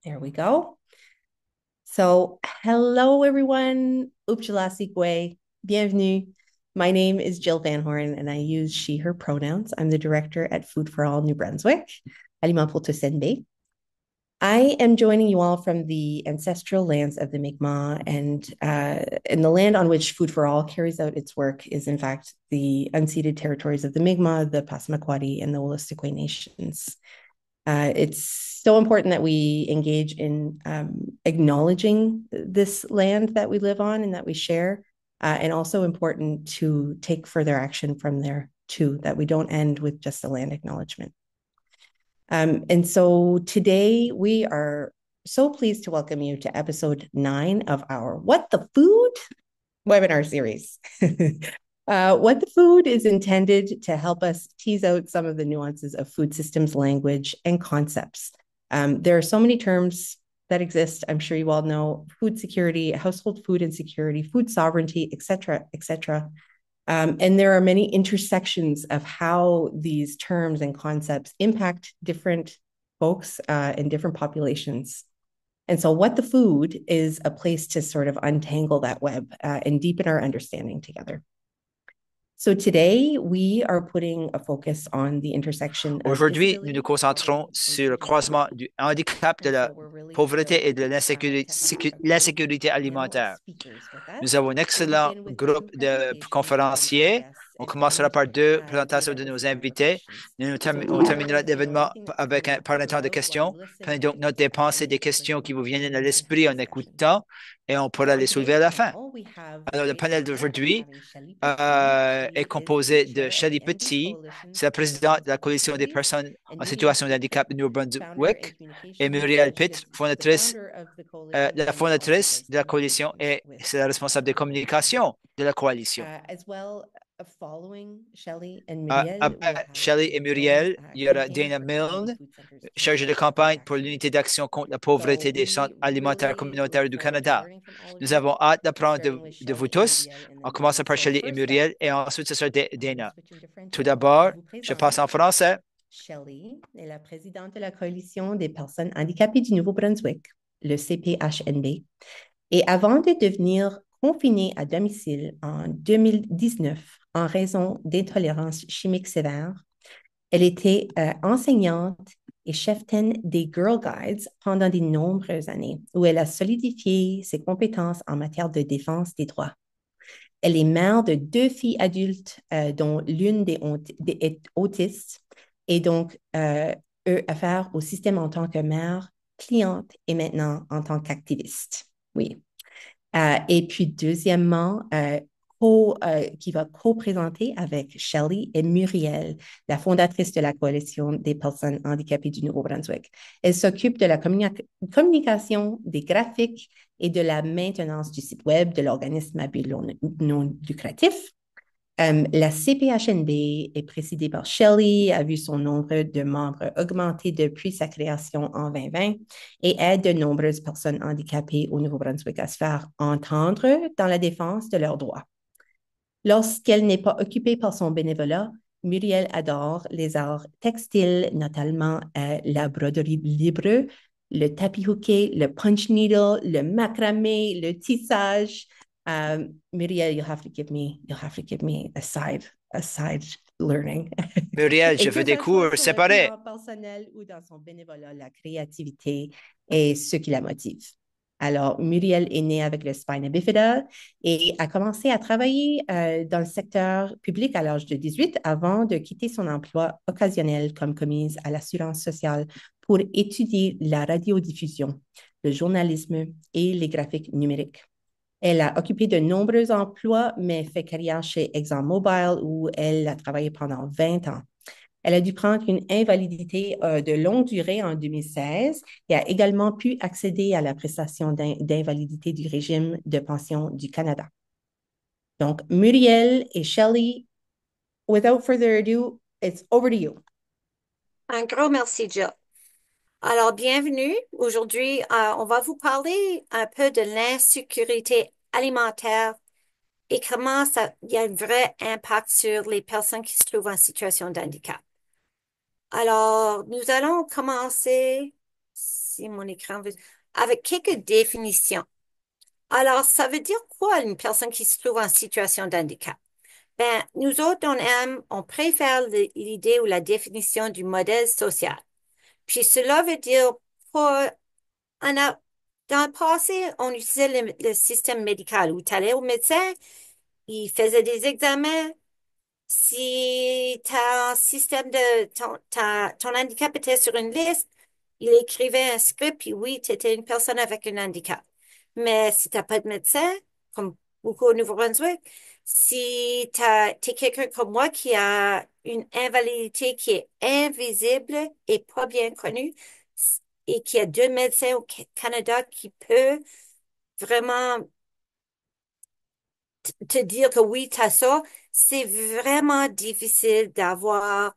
There we go. So, hello everyone. Upchalasikwe. Bienvenue. My name is Jill Van Horn and I use she, her pronouns. I'm the director at Food for All New Brunswick, Aliment pour tous NB. I am joining you all from the ancestral lands of the Mi'kmaq, and the land on which Food for All carries out its work is, in fact, the unceded territories of the Mi'kmaq, the Passamaquoddy, and the Wolastoqey nations. It's so important that we engage in acknowledging this land that we live on and that we share, and also important to take further action from there too, that we don't end with just a land acknowledgement. And so today we are so pleased to welcome you to episode 9 of our What the Food webinar series. What the Food is intended to help us tease out some of the nuances of food systems, language, and concepts. There are so many terms that exist. I'm sure you all know food security, household food insecurity, food sovereignty, et cetera, et cetera. And there are many intersections of how these terms and concepts impact different folks in different populations. And so, What the Food is a place to sort of untangle that web and deepen our understanding together. So today, we are putting a focus on the intersection of Aujourd'hui, nous nous disability, concentrons poverty, and sur le food croisement insecurity. du handicap, de And so la we're really pauvreté et thrilled de to have a great l'insécurité panel of alimentaire. speakers with us. Nous avons un We'll excellent begin with two groupe de presentations from our conférenciers. guests, On and then commencera par deux présentations David de will nos start with invités. questions. So On please terminera note, l'événement anything that comes up par un temps de throughout while you questions. listen, Prenez you donc can note just des type them pensées, des into the questions qui vous chat viennent à and l'esprit have en discussion. écoutant et on So pourra on les soulever today's à la fin. panel, we have the Alors, le great panel honor of d'aujourd'hui having Shelley Petit. est She is the composé de chair of Shelley the NB Petit, Coalition c'est la for présidente Persons de la with Coalition des Disabilities, personnes and en Muriel situation de Pitre, handicap de New founder in Brunswick, et communications. Muriel Pitt, She's the founder of the coalition la and also fondatrice does de la coalition, communications et with c'est la responsable des Muriel as well. communications de la coalition. As well, following Shelley and Muriel, we'll Après have Shelley et Dana Milne, Muriel, il y aura campaigner Dana for Community Milne, Food Centers chargée de Canada Food campagne pour Action l'unité Group. d'action contre la So pauvreté des we centres alimentaires really look communautaires du forward to Canada. learning from all of Nous you, avons hâte d'apprendre starting with de vous Shelley and tous, Muriel and en then commençant Dana. par So Shelley et first up, Muriel, et ensuite ce sera we'll Dana. switch into French Tout now pour d'abord, vous je passe présenter. en français. Shelley est la présidente de la Coalition des personnes handicapées du Nouveau-Brunswick, le CPHNB. Et avant de devenir confinée à domicile en 2019 en raison d'intolérance chimique sévère, elle était enseignante et cheftaine des Girl Guides pendant de nombreuses années, où elle a solidifié ses compétences en matière de défense des droits. Elle est mère de 2 filles adultes, dont l'une est autiste, et donc eu affaire au système en tant que mère, cliente et maintenant en tant qu'activiste. Oui. Et puis, deuxièmement, qui va co-présenter avec Shelley et Muriel, la fondatrice de la Coalition des personnes handicapées du Nouveau-Brunswick. Elle s'occupe de la communication, des graphiques et de la maintenance du site web de l'organisme à but non lucratif. La CPHNB est présidée par Shelley, a vu son nombre de membres augmenter depuis sa création en 2020 et aide de nombreuses personnes handicapées au Nouveau-Brunswick à se faire entendre dans la défense de leurs droits. Lorsqu'elle n'est pas occupée par son bénévolat, Muriel adore les arts textiles, notamment la broderie libre, le tapis hookey, le punch needle, le macramé, le tissage. Muriel, you'll have to give me a side learning. Muriel, je Et veux que des ça soit cours sur le séparés. plan personnel ou dans son bénévolat, la créativité est ce qui la motive. Alors, Muriel est née avec le spina bifida et a commencé à travailler dans le secteur public à l'âge de 18 avant de quitter son emploi occasionnel comme commise à l'assurance sociale pour étudier la radiodiffusion, le journalisme et les graphiques numériques. Elle a occupé de nombreux emplois, mais fait carrière chez ExxonMobil où elle a travaillé pendant 20 ans. Elle a dû prendre une invalidité de longue durée en 2016 et a également pu accéder à la prestation d'invalidité du régime de pension du Canada. Donc, Muriel et Shelley, without further ado, it's over to you. Un gros merci, Jill. Alors, bienvenue. Aujourd'hui, on va vous parler un peu de l'insécurité alimentaire et comment il y a un vrai impact sur les personnes qui se trouvent en situation de handicap. Alors, nous allons commencer si mon écran veut, avec quelques définitions. Alors, ça veut dire quoi une personne qui se trouve en situation de handicap? Ben, nous autres, on préfère l'idée ou la définition du modèle social. Puis cela veut dire, pas, dans le passé, on utilisait le système médical où tu allais au médecin, il faisait des examens. Si ta système ton handicap était sur une liste, il écrivait un script, puis oui, tu étais une personne avec un handicap. Mais si t'as pas de médecin, comme beaucoup au Nouveau-Brunswick, si t'es quelqu'un comme moi qui a une invalidité qui est invisible et pas bien connue, et qui a deux médecins au Canada qui peut vraiment te dire que oui, t'as ça, c'est vraiment difficile d'être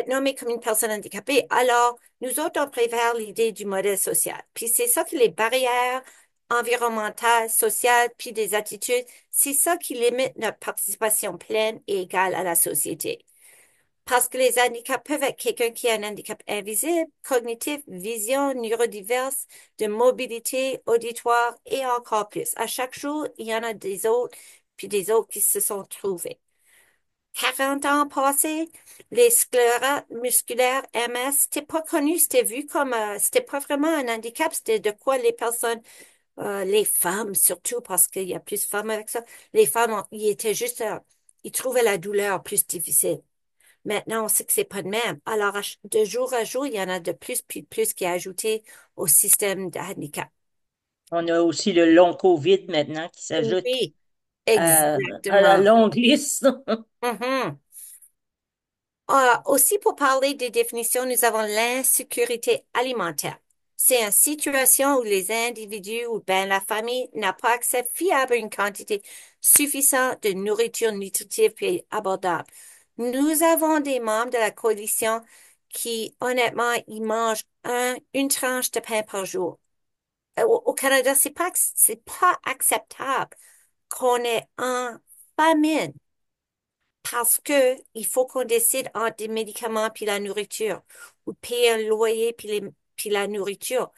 nommé comme une personne handicapée. Alors, nous autres, on préfère l'idée du modèle social. Puis c'est ça que les barrières environnementales, sociales, puis des attitudes, c'est ça qui limite notre participation pleine et égale à la société. Parce que les handicaps peuvent être quelqu'un qui a un handicap invisible, cognitif, vision, neurodiverse, de mobilité, auditoire et encore plus. À chaque jour, il y en a des autres, puis des autres qui se sont trouvés. 40 ans passés, les sclérotes musculaires MS, c'était pas connu, c'était vu comme, c'était pas vraiment un handicap, c'était de quoi les personnes, les femmes surtout, parce qu'il y a plus de femmes avec ça, les femmes, ils étaient juste, ils trouvaient la douleur plus difficile. Maintenant, on sait que c'est pas de même. Alors, de jour à jour, il y en a de plus puis de plus qui est ajouté au système de handicap. On a aussi le long COVID maintenant qui s'ajoute Oui, à la exactement. longue liste. Mhm. Aussi, pour parler des définitions, nous avons l'insécurité alimentaire. C'est une situation où les individus ou bien la famille n'a pas accès fiable à une quantité suffisante de nourriture nutritive et abordable. Nous avons des membres de la coalition qui, honnêtement, ils mangent une tranche de pain par jour. Au Canada, c'est pas acceptable qu'on est en famine parce que il faut qu'on décide entre des médicaments puis la nourriture ou payer un loyer puis la nourriture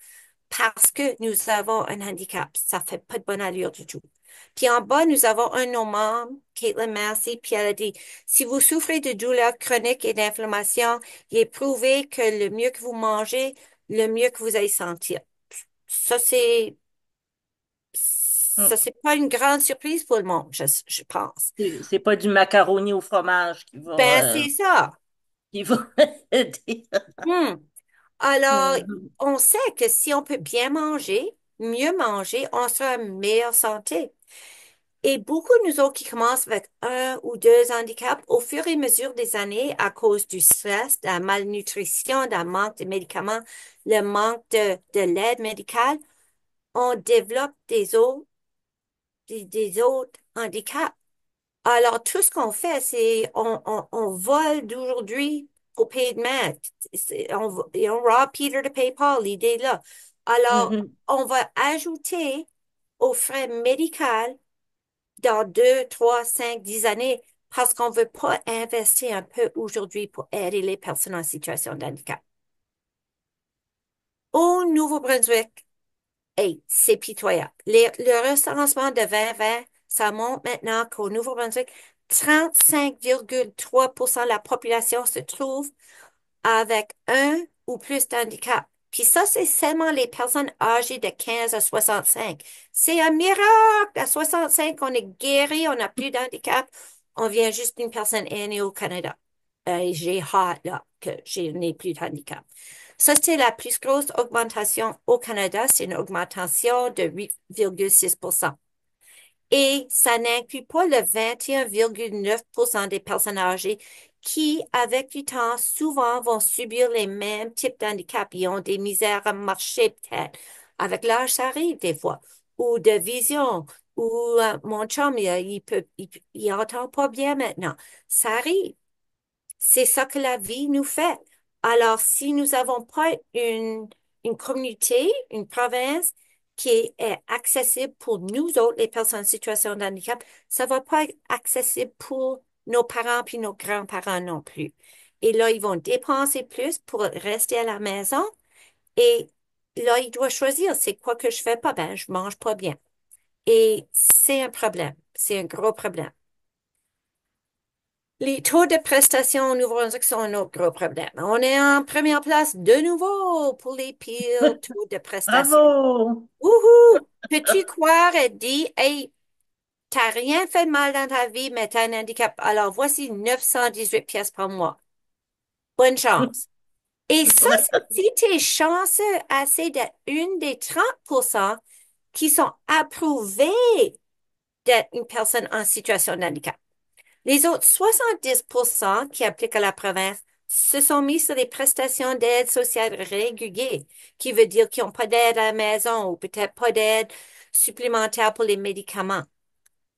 parce que nous avons un handicap. Ça fait pas de bonne allure du tout. Puis en bas, nous avons un de nos membres, Caitlin Massey, puis elle a dit, si vous souffrez de douleurs chroniques et d'inflammation, il est prouvé que le mieux que vous mangez, le mieux que vous allez sentir. Ça, c'est pas une grande surprise pour le monde, je pense. C'est pas du macaroni au fromage Ben, c'est ça. qui va aider. Hmm. Alors, Mhm. on sait que si on peut bien manger, mieux manger, on sera en meilleure santé. Et beaucoup de nous autres qui commencent avec un ou deux handicaps, au fur et à mesure des années, à cause du stress, de la malnutrition, d'un manque de médicaments, le manque de l'aide médicale, on développe des autres handicaps. Alors, tout ce qu'on fait, c'est on vole d'aujourd'hui pour payer demain. Et on rob Peter to pay Paul, l'idée là. Alors, Mhm. on va ajouter aux frais médicaux dans 2, 3, 5, 10 années parce qu'on veut pas investir un peu aujourd'hui pour aider les personnes en situation de handicap. Au Nouveau-Brunswick, hey, c'est pitoyable. Le recensement de 2020, ça montre maintenant qu'au Nouveau-Brunswick, 35,3% de la population se trouve avec un ou plus d'handicap. Puis ça, c'est seulement les personnes âgées de 15 à 65. C'est un miracle! À 65, on est guéri, on n'a plus d'handicap. On vient juste d'une personne aînée au Canada. Et j'ai hâte, là, que je n'ai plus de handicap. Ça, c'est la plus grosse augmentation au Canada. C'est une augmentation de 8,6%. Et ça n'inclut pas le 21,9% des personnes âgées qui, avec du temps, souvent vont subir les mêmes types d'handicap. Ils ont des misères à marcher peut-être. Avec l'âge, ça arrive des fois. Ou de vision. Ou mon chum, il entend pas bien maintenant. Ça arrive. C'est ça que la vie nous fait. Alors, si nous n'avons pas une communauté, une province qui est accessible pour nous autres, les personnes en situation de handicap, ça va pas être accessible pour nos parents puis nos grands-parents non plus. Et là, ils vont dépenser plus pour rester à la maison Et là, il doit choisir, c'est quoi que je fais pas? Ben, je mange pas bien. Et c'est un problème. C'est un gros problème. Les taux de prestations au Nouveau-Brunswick sont un autre gros problème. On est en première place de nouveau pour les pires taux de prestations. Bravo! Wouhou! Peux-tu croire et dire, hey, t'as rien fait de mal dans ta vie, mais t'as un handicap. Alors voici 918 pièces par mois. Bonne chance. Et ça, c'est si t'es chanceux assez d'être une des 30% qui sont approuvés d'être une personne en situation de handicap. Les autres 70% qui appliquent à la province se sont mis sur des prestations d'aide sociale régulières, qui veut dire qu'ils n'ont pas d'aide à la maison ou peut-être pas d'aide supplémentaire pour les médicaments.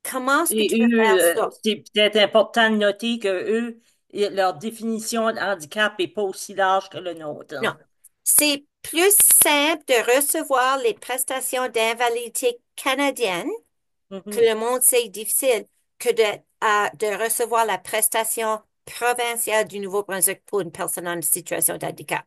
Comment est-ce que tu Et veux eux, faire ça? c'est peut-être important de noter que eux, leur définition de handicap n'est pas aussi large que le nôtre, Non. hein. C'est plus simple de recevoir les prestations d'invalidité canadiennes que Mhm. le monde sait difficile que de recevoir la prestation provinciale du Nouveau-Brunswick pour une personne en situation de handicap.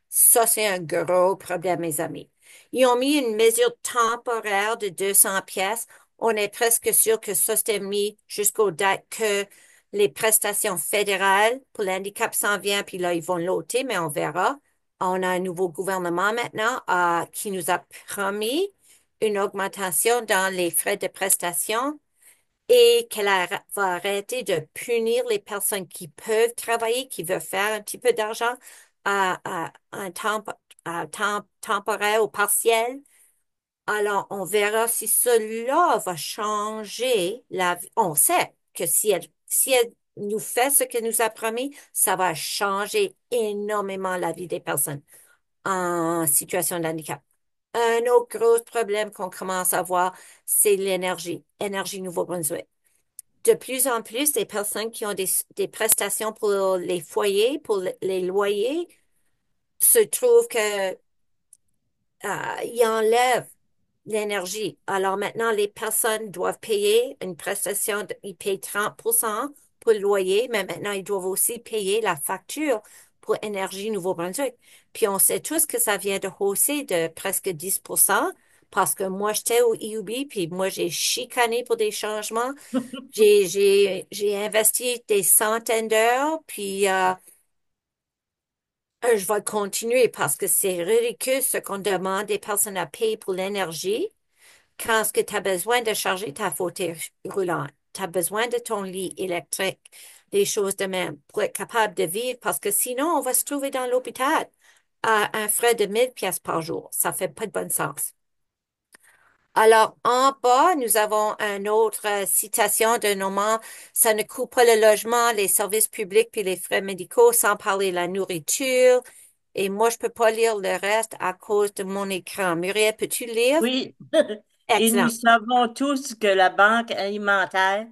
Ça, c'est un gros problème, mes amis. Ils ont mis une mesure temporaire de 200 pièces. On est presque sûr que ça s'est mis jusqu'au date que les prestations fédérales pour l'handicap s'en viennent, puis là, ils vont l'ôter, mais on verra. On a un nouveau gouvernement maintenant qui nous a promis une augmentation dans les frais de prestation et va arrêter de punir les personnes qui peuvent travailler, qui veulent faire un petit peu d'argent à un temps temporaire ou partiel. Alors, on verra si cela va changer la vie. On sait que si elle nous fait ce qu'elle nous a promis, ça va changer énormément la vie des personnes en situation de handicap. Un autre gros problème qu'on commence à voir, c'est l'énergie, Énergie Nouveau-Brunswick. De plus en plus, les personnes qui ont des prestations pour les foyers, pour les loyers, se trouvent que ils enlèvent l'énergie. Alors maintenant, les personnes doivent payer une prestation, ils payent 30% pour le loyer, mais maintenant, ils doivent aussi payer la facture pour Énergie Nouveau-Brunswick. Puis on sait tous que ça vient de hausser de presque 10% parce que moi, j'étais au IUB, puis moi, j'ai chicané pour des changements. J'ai investi des centaines d'heures, puis je vais continuer parce que c'est ridicule ce qu'on demande des personnes à payer pour l'énergie quand ce que tu as besoin de charger ta fauteuil roulant, tu as besoin de ton lit électrique, des choses de même pour être capable de vivre parce que sinon, on va se trouver dans l'hôpital à un frais de 1000 pièces par jour. Ça fait pas de bon sens. Alors, en bas, nous avons une autre citation de Normand. Ça ne couvre pas le logement, les services publics puis les frais médicaux, sans parler de la nourriture. Et moi, je peux pas lire le reste à cause de mon écran. Muriel, peux-tu lire? Oui, et nous Excellent. savons tous que la banque alimentaire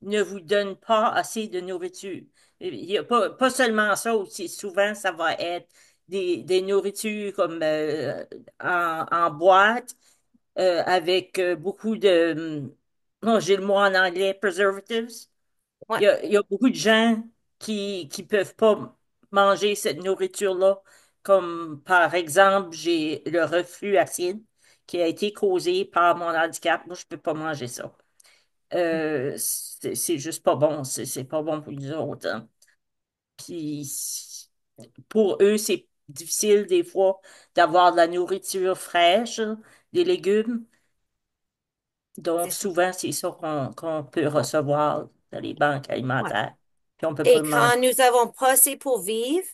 ne vous donne pas assez de nourriture. Il y a pas seulement ça aussi, souvent ça va être des nourritures comme en boîte avec beaucoup de, non, j'ai le mot en anglais, preservatives. Ouais. Il y a beaucoup de gens qui peuvent pas manger cette nourriture-là. Comme par exemple, j'ai le reflux acide qui a été causé par mon handicap. Moi, je peux pas manger ça. C'est juste pas bon. C'est pas bon pour nous autres, hein. Puis pour eux, c'est difficile des fois d'avoir de la nourriture fraîche, hein, des légumes. Donc, C'est ça. souvent, c'est ça qu'on peut recevoir dans les banques Ouais. alimentaires. Puis on peut pas Et le manger. quand nous avons passé pour vivre,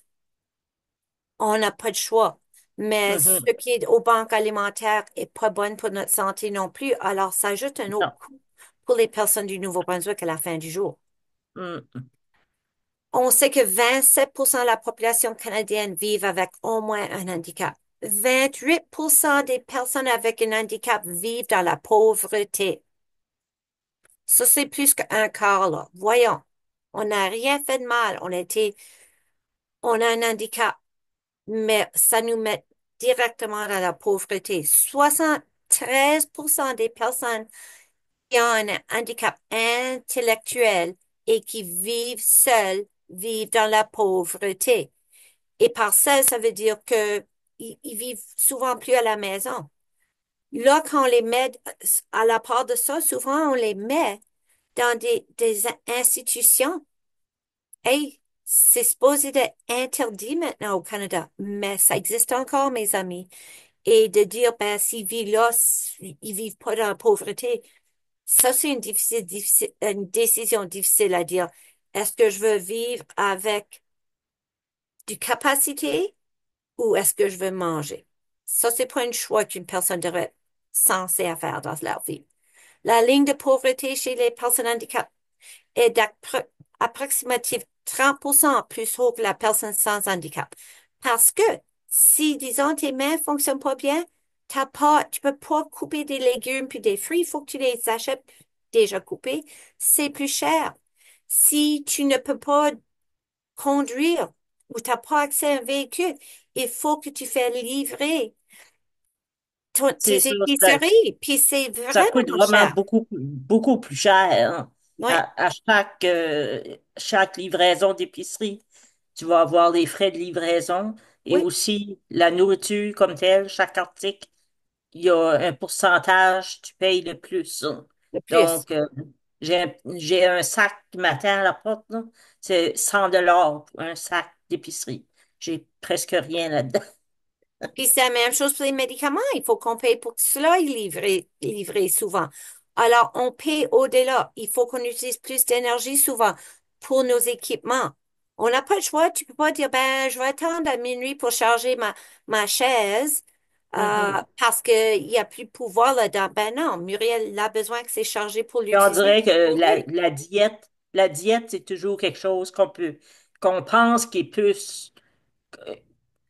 on n'a pas de choix. Mais ce Mhm. qui est aux banques alimentaires est pas bon pour notre santé non plus. Alors, ça ajoute un autre Non. coût pour les personnes du Nouveau-Brunswick à la fin du jour. Mm. On sait que 27% de la population canadienne vivent avec au moins un handicap. 28% des personnes avec un handicap vivent dans la pauvreté. Ça, c'est plus qu'un quart, là. Voyons. On n'a rien fait de mal. On a un handicap, mais ça nous met directement dans la pauvreté. 73% des personnes qui ont un handicap intellectuel et qui vivent seules vivent dans la pauvreté. Et par ça veut dire que ils vivent souvent plus à la maison. Là, quand on les met, à la part de ça, souvent on les met dans des institutions. Hey, c'est supposé d'être interdit maintenant au Canada, mais ça existe encore, mes amis. Et de dire, ben, s'ils vivent là, ils vivent pas dans la pauvreté. Ça, c'est une décision difficile à dire. Est-ce que je veux vivre avec du capacité ou est-ce que je veux manger? Ça, c'est pas un choix qu'une personne devrait être censée faire dans leur vie. La ligne de pauvreté chez les personnes handicapées est d'approximativement 30% plus haut que la personne sans handicap. Parce que si, disons, tes mains fonctionnent pas bien, tu peux pas couper des légumes puis des fruits, il faut que tu les achètes déjà coupés. C'est plus cher. Si tu ne peux pas conduire ou tu n'as pas accès à un véhicule, il faut que tu fais livrer tes C'est ça, épiceries, puis c'est ça coûte vraiment vraiment cher. beaucoup, beaucoup plus cher, hein. Oui, À chaque livraison d'épicerie, tu vas avoir les frais de livraison et oui, aussi la nourriture comme telle, chaque article, il y a un pourcentage, tu payes le plus, hein. le plus. Donc, j'ai un sac qui m'attend à la porte, là. C'est 100 $ pour un sac d'épicerie. J'ai presque rien là-dedans. Puis c'est la même chose pour les médicaments. Il faut qu'on paye pour que cela est livré souvent. Alors, on paye au-delà. Il faut qu'on utilise plus d'énergie souvent pour nos équipements. On n'a pas le choix. Tu peux pas dire, ben, je vais attendre à minuit pour charger ma chaise parce qu'il n'y a plus de pouvoir là-dedans. Ben non, Muriel elle a besoin que c'est chargé pour Et on l'utiliser dirait toute la que journée. la diète, c'est toujours quelque chose qu'on pense qui est plus,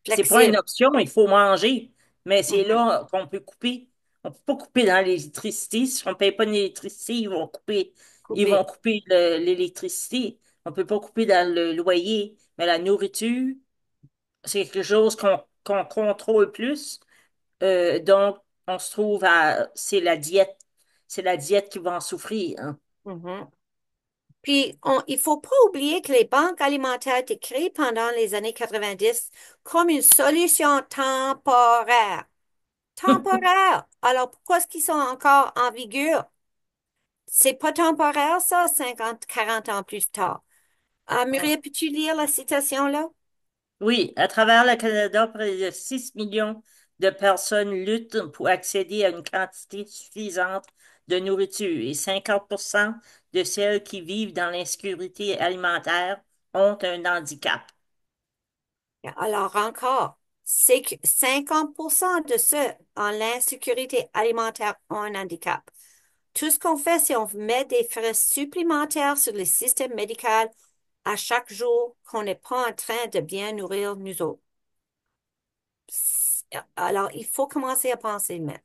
c'est pas une Flexible. option, il faut manger, mais c'est Mhm. là qu'on peut couper. On peut pas couper dans l'électricité. Si on paye pas d'électricité, ils vont Coupé. couper l'électricité. On peut pas couper dans le loyer, mais la nourriture, c'est quelque chose qu'on contrôle plus. Donc, on se trouve c'est la diète qui va en souffrir, hein. Mhm. Puis, il faut pas oublier que les banques alimentaires étaient créées pendant les années 90 comme une solution temporaire. Temporaire. Alors, pourquoi est-ce qu'ils sont encore en vigueur? C'est pas temporaire, ça, 50, 40 ans plus tard. Ah, Muriel, peux-tu lire la citation là? Oui, à travers le Canada, près de 6 millions de personnes luttent pour accéder à une quantité suffisante de nourriture et 50% de celles qui vivent dans l'insécurité alimentaire ont un handicap. Alors, encore, c'est que 50% de ceux en l'insécurité alimentaire ont un handicap. Tout ce qu'on fait, c'est on met des frais supplémentaires sur le système médical à chaque jour qu'on n'est pas en train de bien nourrir nous autres. Alors, il faut commencer à penser maintenant.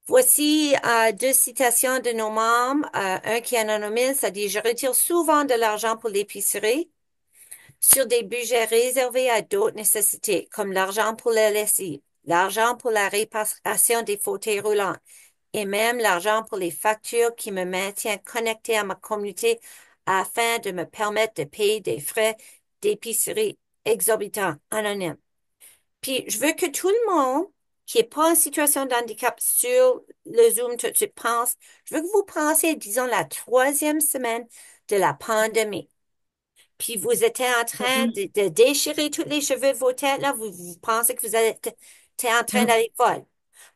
Voici deux citations de nos membres. Un qui est anonyme, ça dit, je retire souvent de l'argent pour l'épicerie sur des budgets réservés à d'autres nécessités, comme l'argent pour la lessive, l'argent pour la réparation des fauteuils roulants et même l'argent pour les factures qui me maintiennent connecté à ma communauté afin de me permettre de payer des frais d'épicerie exorbitants, anonymes. Puis, je veux que tout le monde qui n'est pas en situation de handicap sur le Zoom tout de suite pense, je veux que vous pensiez, disons, la troisième semaine de la pandémie. Puis vous étiez en train Mhm. de déchirer tous les cheveux de vos têtes, là, vous pensez que t'es en train Mhm. d'aller folle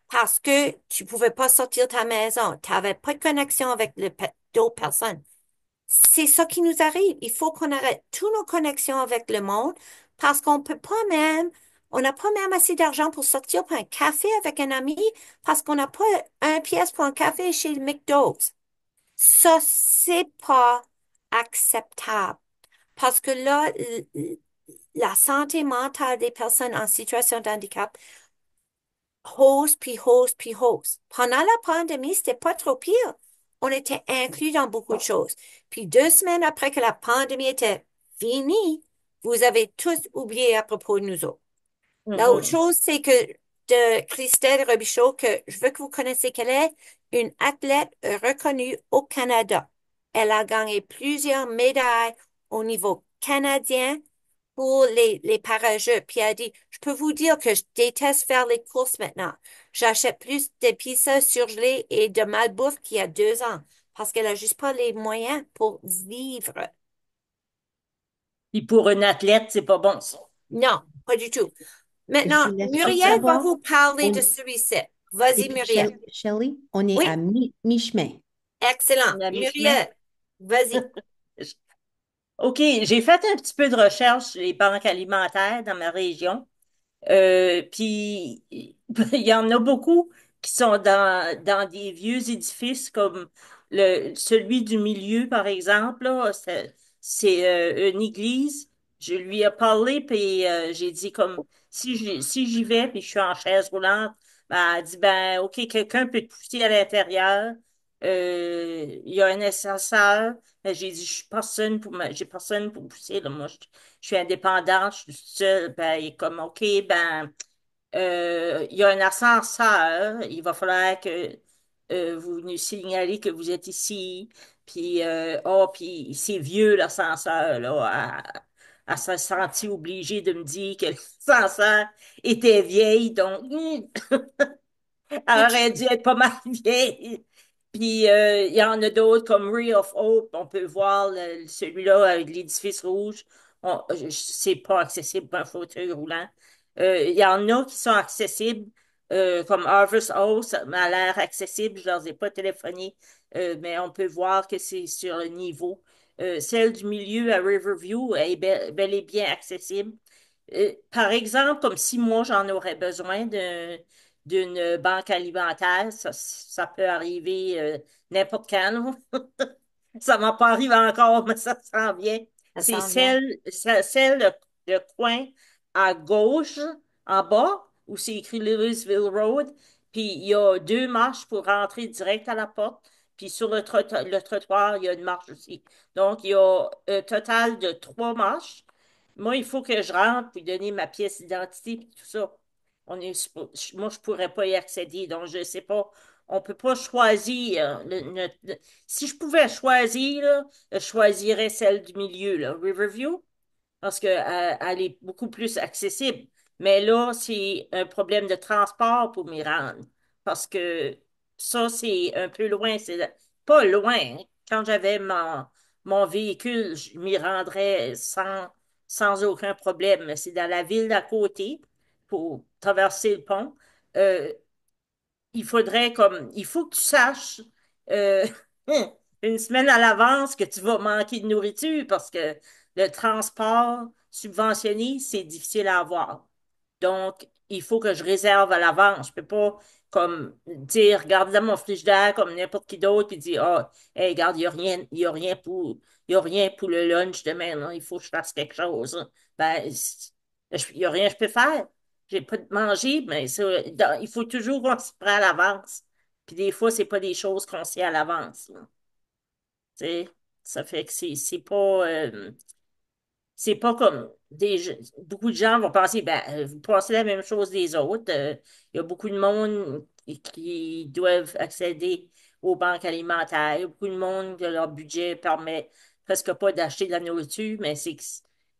parce que tu pouvais pas sortir de ta maison, tu n'avais pas de connexion avec d'autres personnes. C'est ça qui nous arrive. Il faut qu'on arrête toutes nos connexions avec le monde parce qu'on peut pas même, on n'a pas même assez d'argent pour sortir pour un café avec un ami parce qu'on n'a pas un pièce pour un café chez le McDonald's. Ça, c'est pas acceptable. Parce que là, la santé mentale des personnes en situation de handicap hausse, puis hausse, puis hausse. Pendant la pandémie, c'était pas trop pire. On était inclus dans beaucoup de choses. Puis 2 semaines après que la pandémie était finie, vous avez tous oublié à propos de nous autres. L'autre Mhm. chose, c'est que de Christelle Robichaud, que je veux que vous connaissiez qu'elle est une athlète reconnue au Canada. Elle a gagné plusieurs médailles au niveau canadien pour les parageux. Puis elle a dit, je peux vous dire que je déteste faire les courses maintenant. J'achète plus de pizzas surgelées et de malbouffe qu'il y a 2 ans parce qu'elle a juste pas les moyens pour vivre. Puis pour un athlète, c'est pas bon, ça. Non, pas du tout. Je Maintenant, laisse Muriel va savoir, vous parler de on, celui-ci. et Vas-y, puis Muriel. Shelley, on est à Oui, mi-chemin. excellent. On a mi-chemin. Muriel, vas-y. OK, j'ai fait un petit peu de recherche sur les banques alimentaires dans ma région. Puis, il y en a beaucoup qui sont dans des vieux édifices comme celui du milieu, par exemple. Là, c'est une église. Je lui ai parlé, puis j'ai dit comme, si j'y vais, puis je suis en chaise roulante, ben, elle dit, ben, OK, quelqu'un peut te pousser à l'intérieur. Il y a un ascenseur. Ben, j'ai dit, j'ai personne pour me pousser, là. Moi, je suis indépendante, je suis seule. Ben, il est comme, OK, ben, il y a un ascenseur. Il va falloir que vous nous signalez que vous êtes ici. Puis, puis c'est vieux, l'ascenseur, là. Elle s'est sentie obligée de me dire que l'ascenseur était vieille. Donc, elle aurait dû être pas mal vieille. Puis, il y en a d'autres comme Ray of Hope. On peut voir celui-là avec l'édifice rouge. C'est pas accessible pour un fauteuil roulant. Il y en a qui sont accessibles, comme Harvest House, ça m'a l'air accessible. Je leur ai pas téléphoné, mais on peut voir que c'est sur le niveau. Celle du milieu à Riverview est bel et bien accessible. Par exemple, comme si moi j'en aurais besoin d'une banque alimentaire, ça peut arriver n'importe quand. Ça m'a pas arrivé encore, mais ça s'en vient. Ça C'est s'en vient. celle le coin à gauche, en bas, où c'est écrit Louisville Road. Puis il y a 2 marches pour rentrer direct à la porte. Puis sur le trottoir, il y a une marche aussi. Donc, il y a un total de 3 marches. Moi, il faut que je rentre puis donner ma pièce d'identité puis tout ça. Moi, je pourrais pas y accéder. Donc, je sais pas. On peut pas choisir. Si je pouvais choisir, là, je choisirais celle du milieu, là, Riverview, parce que, elle est beaucoup plus accessible. Mais là, c'est un problème de transport pour m'y rendre. Parce que ça, c'est un peu loin. C'est pas loin, hein. Quand j'avais mon véhicule, je m'y rendrais sans aucun problème. Mais c'est dans la ville d'à côté, pour traverser le pont. Euh, il faut que tu saches euh, une semaine à l'avance que tu vas manquer de nourriture parce que le transport subventionné, c'est difficile à avoir. Donc, il faut que je réserve à l'avance. Je peux pas comme dire, regarde dans mon frigidaire comme n'importe qui d'autre puis dire, ah, hey, regarde, il y a rien pour le lunch demain, là. Il faut que je fasse quelque chose, hein. Ben, il y a rien que je peux faire. J'ai pas de manger, mais il faut toujours qu'on s'y prend à l'avance. Puis des fois, c'est pas des choses qu'on sait à l'avance, là. Tu sais, ça fait que c'est pas comme beaucoup de gens vont penser, ben, vous pensez la même chose des autres. Il y a beaucoup de monde qui doivent accéder aux banques alimentaires. Il y a beaucoup de monde que leur budget permet presque pas d'acheter de la nourriture, mais c'est que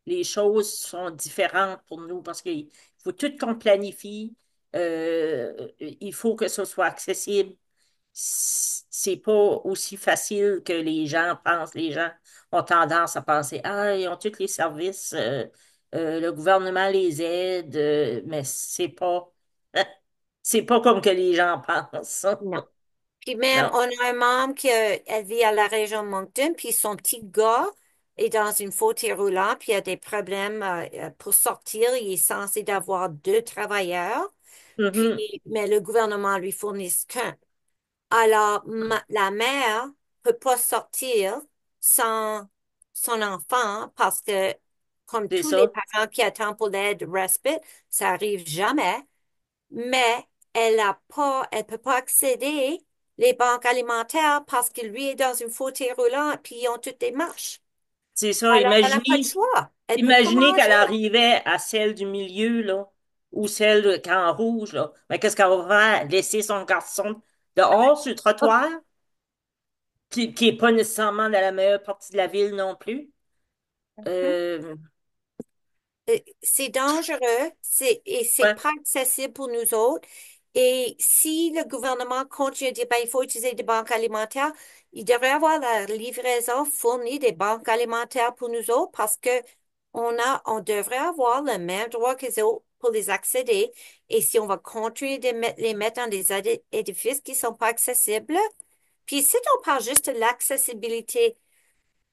les choses sont différentes pour nous parce qu'il faut tout qu'on planifie. Il faut que ce soit accessible. C'est pas aussi facile que les gens pensent. Les gens ont tendance à penser, ah, ils ont tous les services, le gouvernement les aide, mais c'est pas comme que les gens pensent. Non. Puis même, Non. on a un membre elle vit à la région de Moncton, puis son petit gars est dans une fauteuil roulant, puis il a des problèmes pour sortir. Il est censé d'avoir 2 travailleurs, Mhm. puis, mais le gouvernement lui fournit qu'un. Alors, la mère peut pas sortir sans son enfant parce que, comme C'est tous les ça. parents qui attendent pour l'aide respite, ça arrive jamais, mais elle peut pas accéder les banques alimentaires parce que lui est dans une fauteuil roulant puis ils ont toutes des marches. C'est ça. Alors, elle n'a pas de choix. Elle peut pas Imaginez qu'elle manger. arrivait à celle du milieu, là, ou celle en rouge, là. Mais qu'est-ce qu'elle va faire? Laisser son garçon dehors sur le trottoir, qui est pas nécessairement dans la meilleure partie de la ville non plus. Euh, c'est dangereux, et c'est Ouais. pas accessible pour nous autres. Et si le gouvernement continue à dire, ben, il faut utiliser des banques alimentaires, il devrait avoir la livraison fournie des banques alimentaires pour nous autres parce que on devrait avoir le même droit que les autres pour les accéder. Et si on va continuer de les mettre dans des édifices qui sont pas accessibles, puis si on parle juste de l'accessibilité,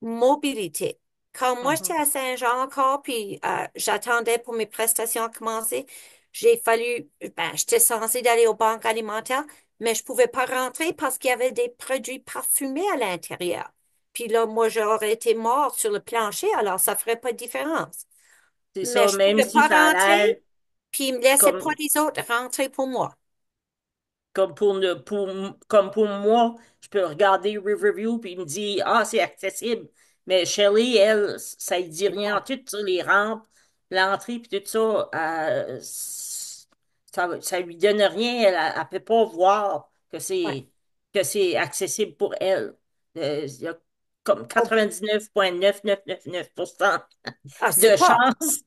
mobilité. Quand moi j'étais Mhm. à Saint-Jean encore, puis j'attendais pour mes prestations à commencer, j'ai fallu, ben, j'étais censée d'aller aux banques alimentaires, mais je pouvais pas rentrer parce qu'il y avait des produits parfumés à l'intérieur. Puis là, moi, j'aurais été mort sur le plancher, alors ça ferait pas de différence. C'est Mais ça, je même pouvais si pas ça a l'air rentrer, puis ils me laissaient pas comme, les autres rentrer pour moi. comme comme pour moi, je peux regarder Riverview puis il me dit, ah, c'est accessible. Mais Shelley, elle, ça ne dit C'est rien. non. Tout ça, les rampes, l'entrée puis tout ça, ça lui donne rien. Elle ne peut pas voir Ouais. que c'est accessible pour elle. Il y a comme Oh, 99,9999% c'est de pas. chance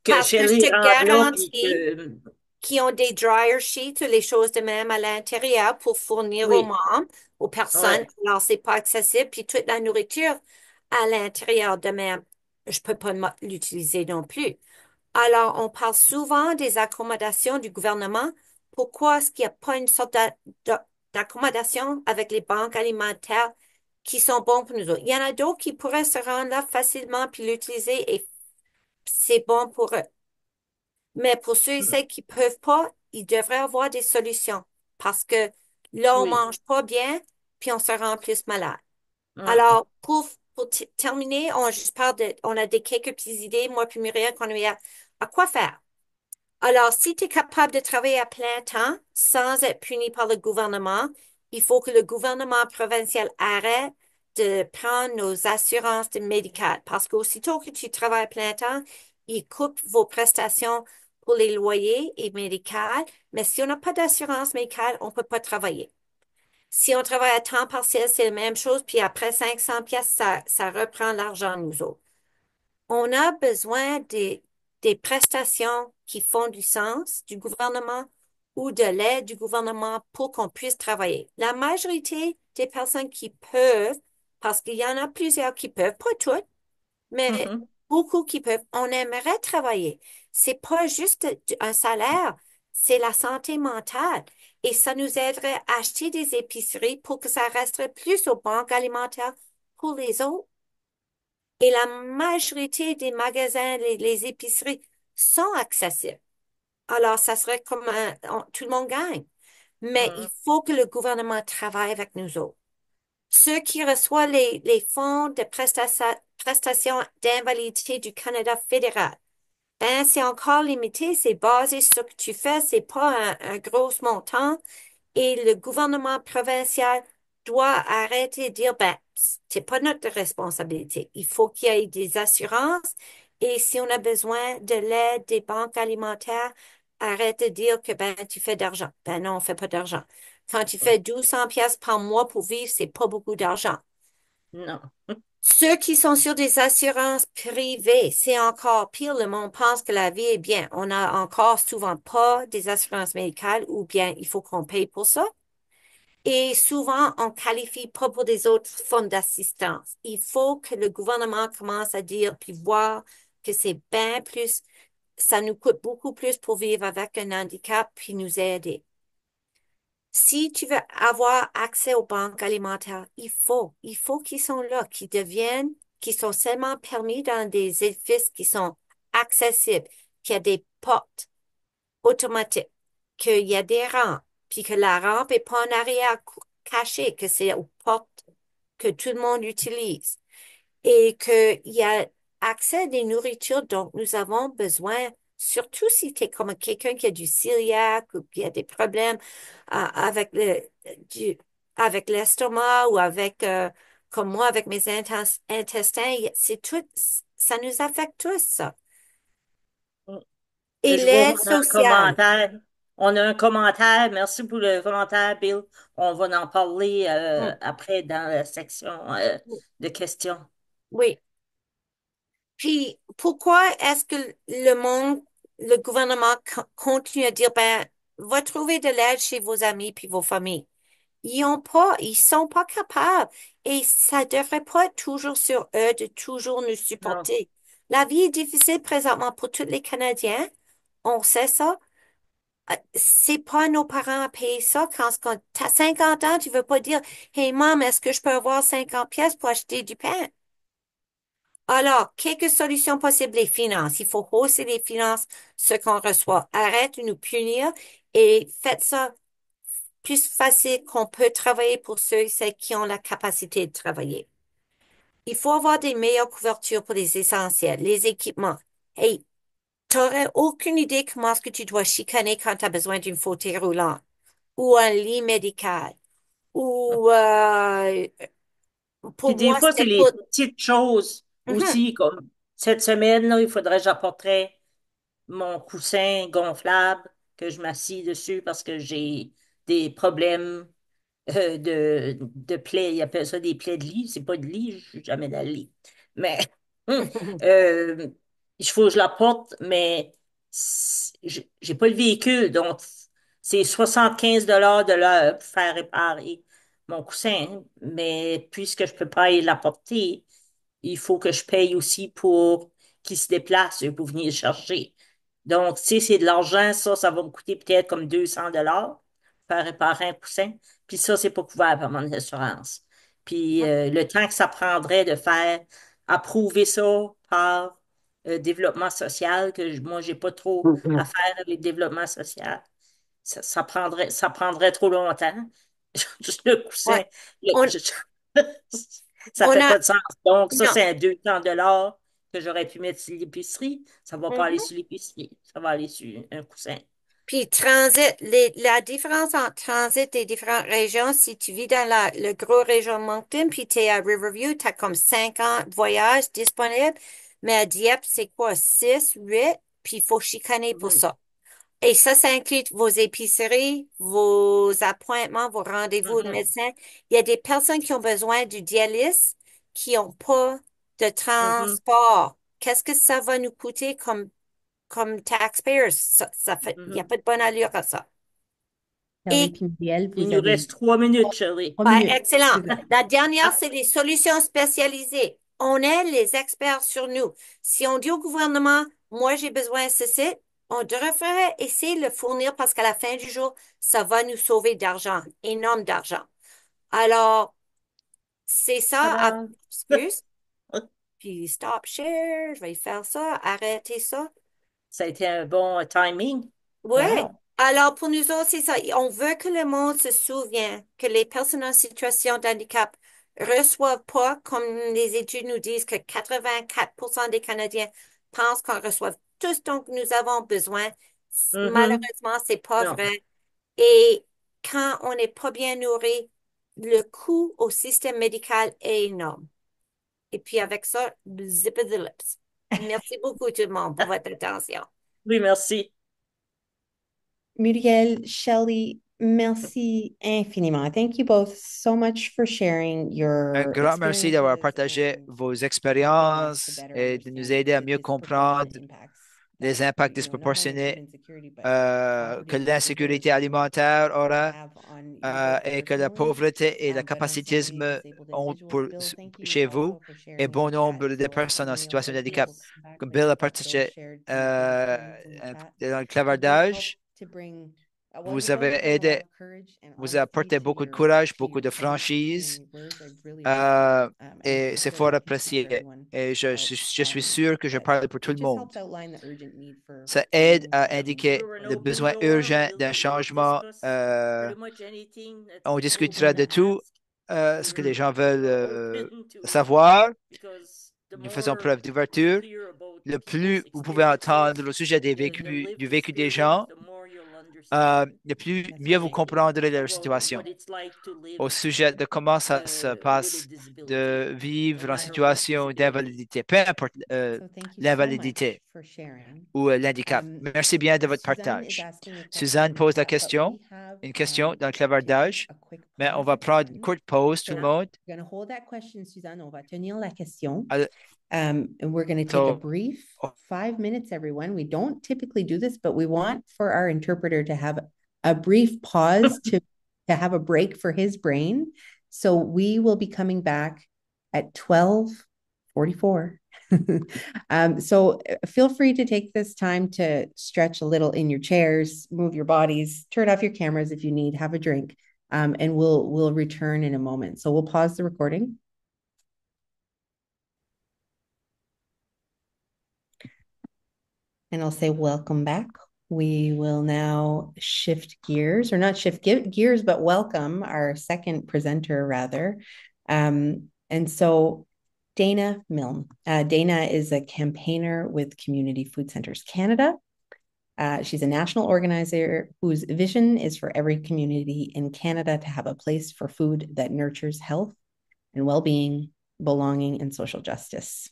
que Parce que je Shelley te rentre là puis garantis que qui ont des dryer sheets ou les choses de même à l'intérieur pour fournir aux oui, membres, aux personnes. ouais. Alors, c'est pas accessible. Puis toute la nourriture à l'intérieur de même, je peux pas l'utiliser non plus. Alors, on parle souvent des accommodations du gouvernement. Pourquoi est-ce qu'il n'y a pas une sorte d'accommodation avec les banques alimentaires qui sont bons pour nous autres? Il y en a d'autres qui pourraient se rendre là facilement puis l'utiliser et c'est bon pour eux. Mais pour ceux et celles qui peuvent pas, ils devraient avoir des solutions parce que là, on Oui. mange pas bien, puis on se rend plus malade. Mm. Alors, pour terminer, on a des quelques petites idées, moi puis Myriam, qu'on a à quoi faire. Alors, si tu es capable de travailler à plein temps sans être puni par le gouvernement, il faut que le gouvernement provincial arrête de prendre nos assurances de médicales parce qu'aussitôt que tu travailles à plein temps, ils coupent vos prestations pour les loyers et médicales. Mais si on n'a pas d'assurance médicale, on ne peut pas travailler. Si on travaille à temps partiel, c'est la même chose. Puis après 500 pièces, ça reprend l'argent, nous autres. On a besoin des prestations qui font du sens du gouvernement ou de l'aide du gouvernement pour qu'on puisse travailler. La majorité des personnes qui peuvent, parce qu'il y en a plusieurs qui peuvent, pas toutes, mais Mhm. beaucoup qui peuvent, on aimerait travailler. C'est pas juste un salaire, c'est la santé mentale. Et ça nous aiderait à acheter des épiceries pour que ça resterait plus aux banques alimentaires pour les autres. Et la majorité des magasins, les épiceries sont accessibles. Alors, ça serait comme tout le monde gagne. Mais il Mhm. faut que le gouvernement travaille avec nous autres. Ceux qui reçoivent les fonds de prestations d'invalidité du Canada fédéral, ben, c'est encore limité, c'est basé sur ce que tu fais, c'est pas un gros montant. Et le gouvernement provincial doit arrêter de dire, ben, c'est pas notre responsabilité. Il faut qu'il y ait des assurances. Et si on a besoin de l'aide des banques alimentaires, arrête de dire que, ben, tu fais d'argent. Ben non, on fait pas d'argent. Quand tu fais 1200 pièces par mois pour vivre, c'est pas beaucoup d'argent. Non. Ceux qui sont sur des assurances privées, c'est encore pire. Le monde pense que la vie est bien. On n'a encore souvent pas des assurances médicales ou bien il faut qu'on paye pour ça. Et souvent, on qualifie pas pour des autres formes d'assistance. Il faut que le gouvernement commence à dire puis voir que c'est bien plus, ça nous coûte beaucoup plus pour vivre avec un handicap puis nous aider. Si tu veux avoir accès aux banques alimentaires, il faut qu'ils sont là, qu'ils sont seulement permis dans des édifices qui sont accessibles, qu'il y a des portes automatique, qu'il y a des rampes, puis que la rampe est pas en arrière cachée, que c'est aux portes que tout le monde utilise et qu'il y a accès à des nourritures dont nous avons besoin, surtout si tu es comme quelqu'un qui a du cœliaque ou qui a des problèmes avec du, avec l'estomac ou avec, comme moi, avec mes intestins, c'est tout, ça nous affecte tous, ça. Et Je vois l'aide qu'on a un sociale. commentaire. On a un commentaire. Merci pour le commentaire, Bill. On va en parler Hmm. après dans la section de questions. Oui. Puis, pourquoi est-ce que le monde, le gouvernement continue à dire, ben, va trouver de l'aide chez vos amis puis vos familles? Ils sont pas capables. Et ça devrait pas être toujours sur eux de toujours nous Non. supporter. La vie est difficile présentement pour tous les Canadiens. On sait ça. C'est pas nos parents à payer ça quand t'as 50 ans, tu veux pas dire, Hey, maman, est-ce que je peux avoir 50 pièces pour acheter du pain? Alors, quelques solutions possibles, les finances. Il faut hausser les finances, ce qu'on reçoit. Arrête de nous punir et faites ça plus facile qu'on peut travailler pour ceux et celles qui ont la capacité de travailler. Il faut avoir des meilleures couvertures pour les essentiels, les équipements. Hey, t'aurais aucune idée comment est-ce que tu dois chicaner quand tu as besoin d'une fauteuil roulant ou un lit médical ou Puis pour des moi, fois, c'est c'était les pour... petites choses Mhm. aussi, comme cette semaine, là, il faudrait que j'apporterais mon coussin gonflable, que je m'assis dessus parce que j'ai des problèmes de plaies. Ils appellent ça des plaies de lit. C'est pas de lit, je suis jamais dans le lit. Mais euh, il faut que je la porte, mais j'ai pas le véhicule, donc c'est 75 $ de l'heure pour faire réparer mon coussin. Mais puisque je peux pas y l'apporter, il faut que je paye aussi pour qu'il se déplace pour venir le chercher. Donc, si c'est de l'argent, ça va me coûter peut-être comme 200 $ faire réparer un coussin. Puis ça, c'est pas couvert par mon assurance. Puis le temps que ça prendrait de faire approuver ça par développement social, moi, j'ai pas trop à faire avec le développement social. Ça prendrait trop longtemps. Juste le coussin. Ouais. le- On, je- ça on fait a... pas de sens. Donc, ça, Non. c'est un 200 $ que j'aurais pu mettre sur l'épicerie. Ça va pas aller Mhm. sur l'épicerie. Ça va aller sur un coussin. Puis transit, la différence entre transit des différentes régions, si tu vis dans le gros région de Moncton, puis tu es à Riverview, tu as comme 50 voyages disponibles, mais à Dieppe, c'est quoi, 6, 8, puis il faut chicaner pour Mhm. ça. Et ça inclut vos épiceries, vos appointements, vos rendez-vous de Mhm. médecin. Il y a des personnes qui ont besoin du dialyse qui n'ont pas de Mhm. transport. Qu'est-ce que ça va nous coûter comme taxpayers? Ça fait, il n'y a Mhm. pas de bonne allure à ça. Charlie Et, puis Muriel, Il vous nous avez reste 3 minutes, chérie. 3 minutes. excellent. C'est vrai. La dernière, Ah, c'est les solutions spécialisées. On est les experts sur nous. Si on dit au gouvernement, moi, j'ai besoin de ceci, on devrait essayer de le fournir parce qu'à la fin du jour, ça va nous sauver d'argent, énorme d'argent. Alors, c'est ça. tada. Excuse. Puis stop share, je vais faire ça, arrêter ça. Ça a été un bon timing. Oui. Wow. Alors, pour nous autres, c'est ça. On veut que le monde se souvienne que les personnes en situation de handicap reçoivent pas, comme les études nous disent, que 84% des Canadiens pensent qu'on reçoit tout ce dont nous avons besoin. Mhm. Malheureusement, c'est pas Non. vrai. Et quand on n'est pas bien nourri, le coût au système médical est énorme. Et puis avec ça, zip it the lips. Merci beaucoup tout le monde pour votre attention. Oui, merci. Muriel, Shelley, merci infiniment. Thank you both so much for sharing Un your grand merci d'avoir experiences partagé and vos helping us to expériences better et de nous understand aider à the mieux disproportionate comprendre impacts les that, impacts not only food disproportionnés insecurity, but que poverty and l'insécurité privilege alimentaire will aura have on you both et que la personally, pauvreté et le but on so many capacitisme disabled ont individuals. Bill, thank you chez vous also for et sharing in bon the chat. nombre de So personnes en Neil, situation de hopefully handicap. we'll come back Comme for Bill a what Bill partagé shared too in his feelings in the chat. dans le He did help clavardage, to bring, well, he vous does avez bring a lot aidé, of courage and vous honesty apportez beaucoup de courage, to beaucoup your de presentation, franchise and your words are really appreciated. euh, And et I'm c'est sure fort they'll touch each and apprécié. everyone Et else. je suis sûr que je But parle pour tout it le just monde. helps outline the urgent need Ça for aide moving à forward If in indiquer you're an this le open besoin door, urgent we'll, d'un we'll changement. discuss pretty much anything that's On discutera open de to tout ask. ce que les gens We veulent are open to savoir. because the Nous faisons more preuve you d'ouverture. hear about Le people's plus vous pouvez experiences, entendre le sujet the du lived vécu des experience, gens, the more you'll understand le plus That's mieux vous right. comprendrez leur what situation. it's like to live Au sujet de comment ça se with a passe disability, de no vivre en matter what situation disability. d'invalidité, peu importe So thank you so much l'invalidité for sharing. ou l'handicap. Merci bien de votre Suzanne is partage. asking a question Suzanne in the pose la chat, but question, we have une question dans le to take clavardage, a quick mais on pause va at the prendre une end. courte pause, tout So le monde. we're going to hold that question, Suzanne. On va tenir la question. Alors, And we're going to take a brief 5 minutes, everyone. We don't typically do this, but we want for our interpreter to have a brief pause to have a break for his brain. So we will be coming back at 12:44. So feel free to take this time to stretch a little in your chairs, move your bodies, turn off your cameras if you need, have a drink, and we'll return in a moment. So we'll pause the recording. And I'll say welcome back. We will now shift gears, or not shift gears, but welcome our second presenter, rather. And so Dana Milne. Dana is a campaigner with Community Food Centres Canada. She's a national organizer whose vision is for every community in Canada to have a place for food that nurtures health and well-being, belonging, and social justice.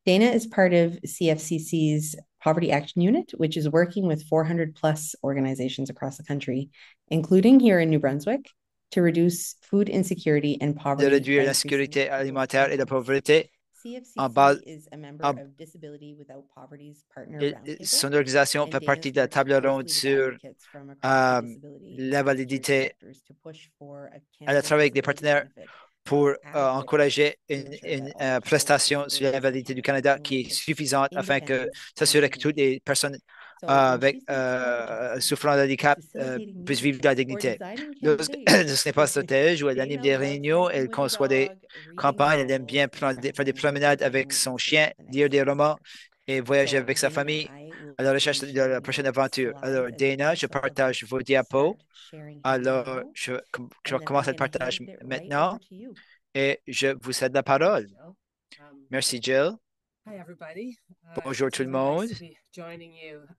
Dana is part of CFCC's Poverty Action Unit, which is working with 400 plus organizations across the country, including here in New Brunswick, to reduce food insecurity and poverty. De réduire l'insécurité alimentaire et la pauvreté. Son organisation fait partie de la table ronde sur l'invalidité. Elle a travaillé avec des partenaires pour encourager une prestation sur l'invalidité du Canada qui est suffisante afin que s'assurer que toutes les personnes avec souffrant de handicap puissent vivre dans la dignité. Ce n'est pas stratège où elle anime des réunions, elle conçoit des campagnes, elle aime bien faire des promenades avec son chien, lire des romans et voyager avec sa famille à la recherche de la prochaine aventure. Alors, Dana, je partage vos diapos. Alors, je commence le partage maintenant et je vous cède la parole. Merci, Jill. Bonjour tout le monde.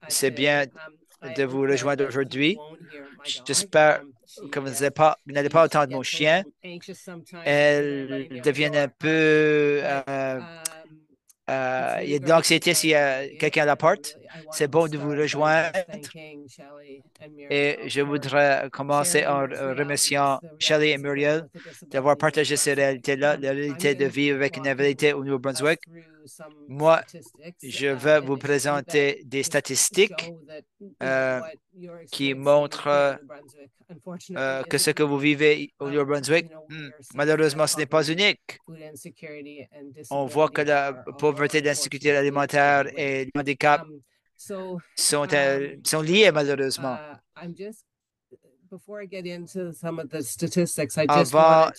C'est bien de vous rejoindre aujourd'hui. J'espère que vous n'allez pas entendre mon chien. Elle devient un peu... il y a de l'anxiété s'il y a quelqu'un à la porte. C'est bon de vous rejoindre. Et je voudrais commencer en remerciant Shelley et Muriel d'avoir partagé ces réalités-là, la réalité de vivre avec une invalidité au Nouveau-Brunswick. Moi, je vais vous présenter des statistiques qui montrent que ce que vous vivez au Nouveau-Brunswick, malheureusement, ce n'est pas unique. On voit que la pauvreté, l'insécurité alimentaire et le handicap sont liés, malheureusement. Avant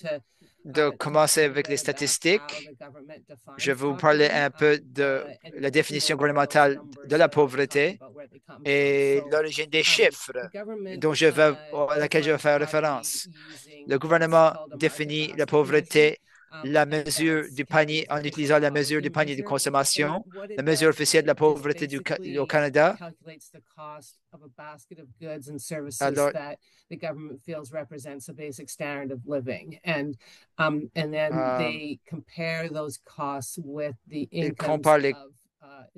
de commencer avec les statistiques, je vais vous parler un peu de la définition gouvernementale de la pauvreté et l'origine des chiffres à laquelle je vais faire référence. Le gouvernement définit la pauvreté, la mesure du panier, en utilisant la mesure du panier de consommation, la mesure officielle de la pauvreté au Canada. Alors, the government feels represents a basic standard of living, and then they compare those costs with the incomes of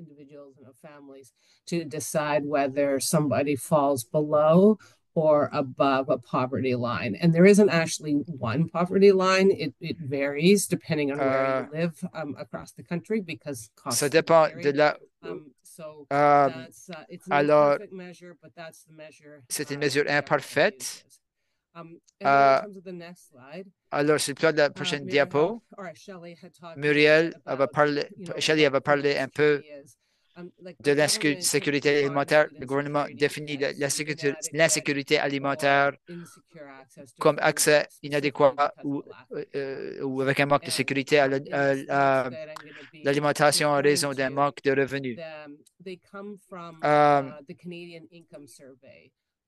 individuals and of families to decide whether somebody falls below or above a poverty line. And there isn't actually one poverty line. It varies depending on where you live across the country because costs vary. Alors, c'est une mesure imparfaite. Alors, sur le plan de la prochaine diapo, Shelley avait parlé un peu de l'insécurité alimentaire. Le gouvernement définit l'insécurité alimentaire comme accès inadéquat ou avec un manque de sécurité à l'alimentation en raison d'un manque de revenus.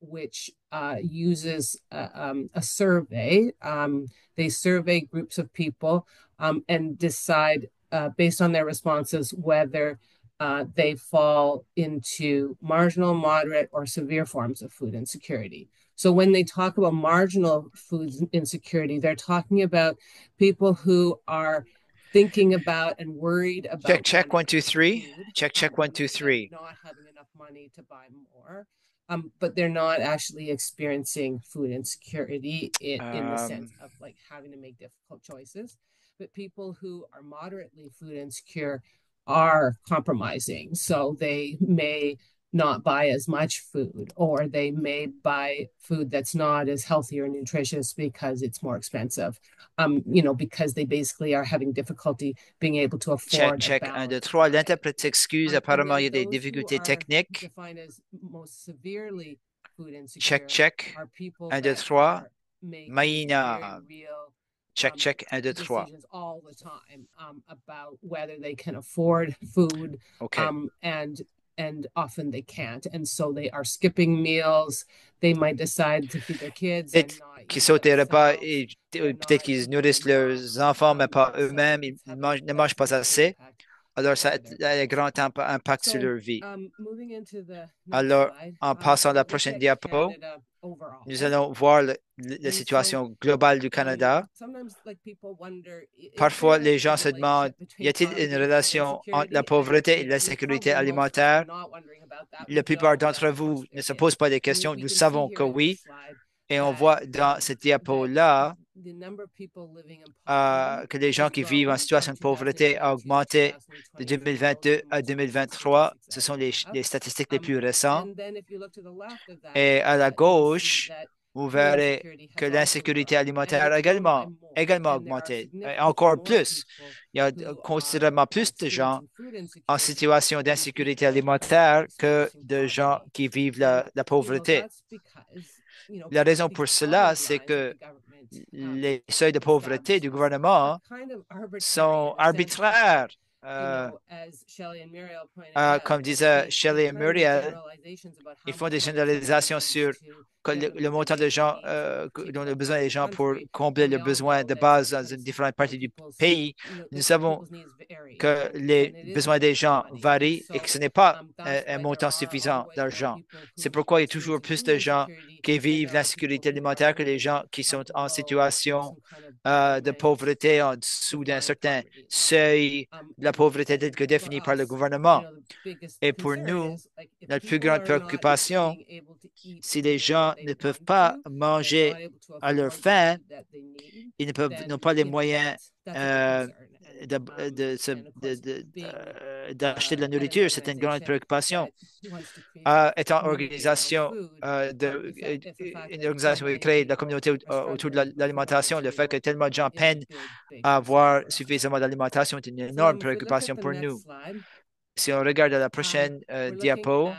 Which uses a survey. They survey groups of people and decide based on their responses whether they fall into marginal, moderate, or severe forms of food insecurity. So when they talk about marginal food insecurity, they're talking about people who are thinking about and worried about check 1 2 3 check 1 2 3 not having enough money to buy more. But they're not actually experiencing food insecurity in the sense of like having to make difficult choices. but people who are moderately food insecure are compromising. So they may not buy as much food, or they may buy food that's not as healthy or nutritious because it's more expensive. Because they basically are having difficulty being able to afford check, 1, 2, 3. L'interprète s'excuse. Apparemment, il y a des difficultés techniques. Check. 1, 2, 3. Maïna. Check. 1, 2, 3. All the time about whether they can afford food. Okay. And often they can't. And so they are skipping meals. They might decide to feed their kids. Qui sautent des repas et peut-être qu'ils nourrissent leurs enfants, mais pas eux-mêmes. Ils ne mangent pas assez. Alors, ça a un grand impact sur leur vie. Alors, en passant à la prochaine diapo, nous allons voir la situation globale du Canada. Parfois, les gens se demandent, y a-t-il une relation entre la pauvreté et la sécurité alimentaire? La plupart d'entre vous ne se posent pas des questions. Nous savons que oui. Et on voit dans cette diapo-là que les gens qui vivent en situation de pauvreté ont augmenté de 2022 à 2023. Ce sont les statistiques les plus récentes. Et à la gauche, vous verrez que l'insécurité alimentaire a également augmenté. Et encore plus, il y a considérablement plus de gens en situation d'insécurité alimentaire que de gens qui vivent la pauvreté. La raison pour cela, c'est que les seuils de pauvreté du gouvernement sont arbitraires. Comme disaient Shelley et Muriel, ils font des généralisations sur le montant de gens dont le besoin des gens pour combler leurs besoins de base dans différentes parties du pays. Nous savons que les besoins des gens varient et que ce n'est pas un montant suffisant d'argent. C'est pourquoi il y a toujours plus de gens qui vivent l'insécurité alimentaire que les gens qui sont en situation de pauvreté en dessous d'un certain seuil de la pauvreté tel que défini par le gouvernement. Et pour nous, notre plus grande préoccupation, si les gens ne peuvent pas manger à leur faim, ils n'ont pas les moyens d'acheter de la nourriture. C'est une grande préoccupation. Étant une organisation qui crée de la communauté autour de l'alimentation, le fait que tellement de gens peinent à avoir suffisamment d'alimentation est une énorme préoccupation pour nous. Si on regarde la prochaine diapo,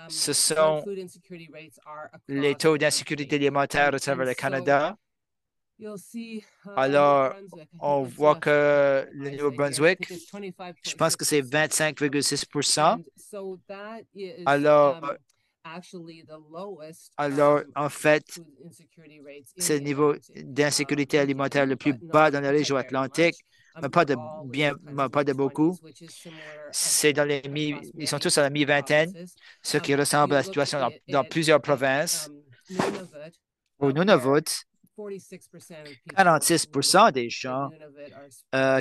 ce sont les taux d'insécurité alimentaire au travers le Canada. Alors, on voit que le Nouveau-Brunswick, je pense que c'est 25,6%. Alors, en fait, c'est le niveau d'insécurité alimentaire le plus bas dans la région atlantique, mais pas de beaucoup. C'est ils sont tous à la mi-vingtaine, ce qui ressemble à la situation dans plusieurs provinces. Au Nunavut, 46% des gens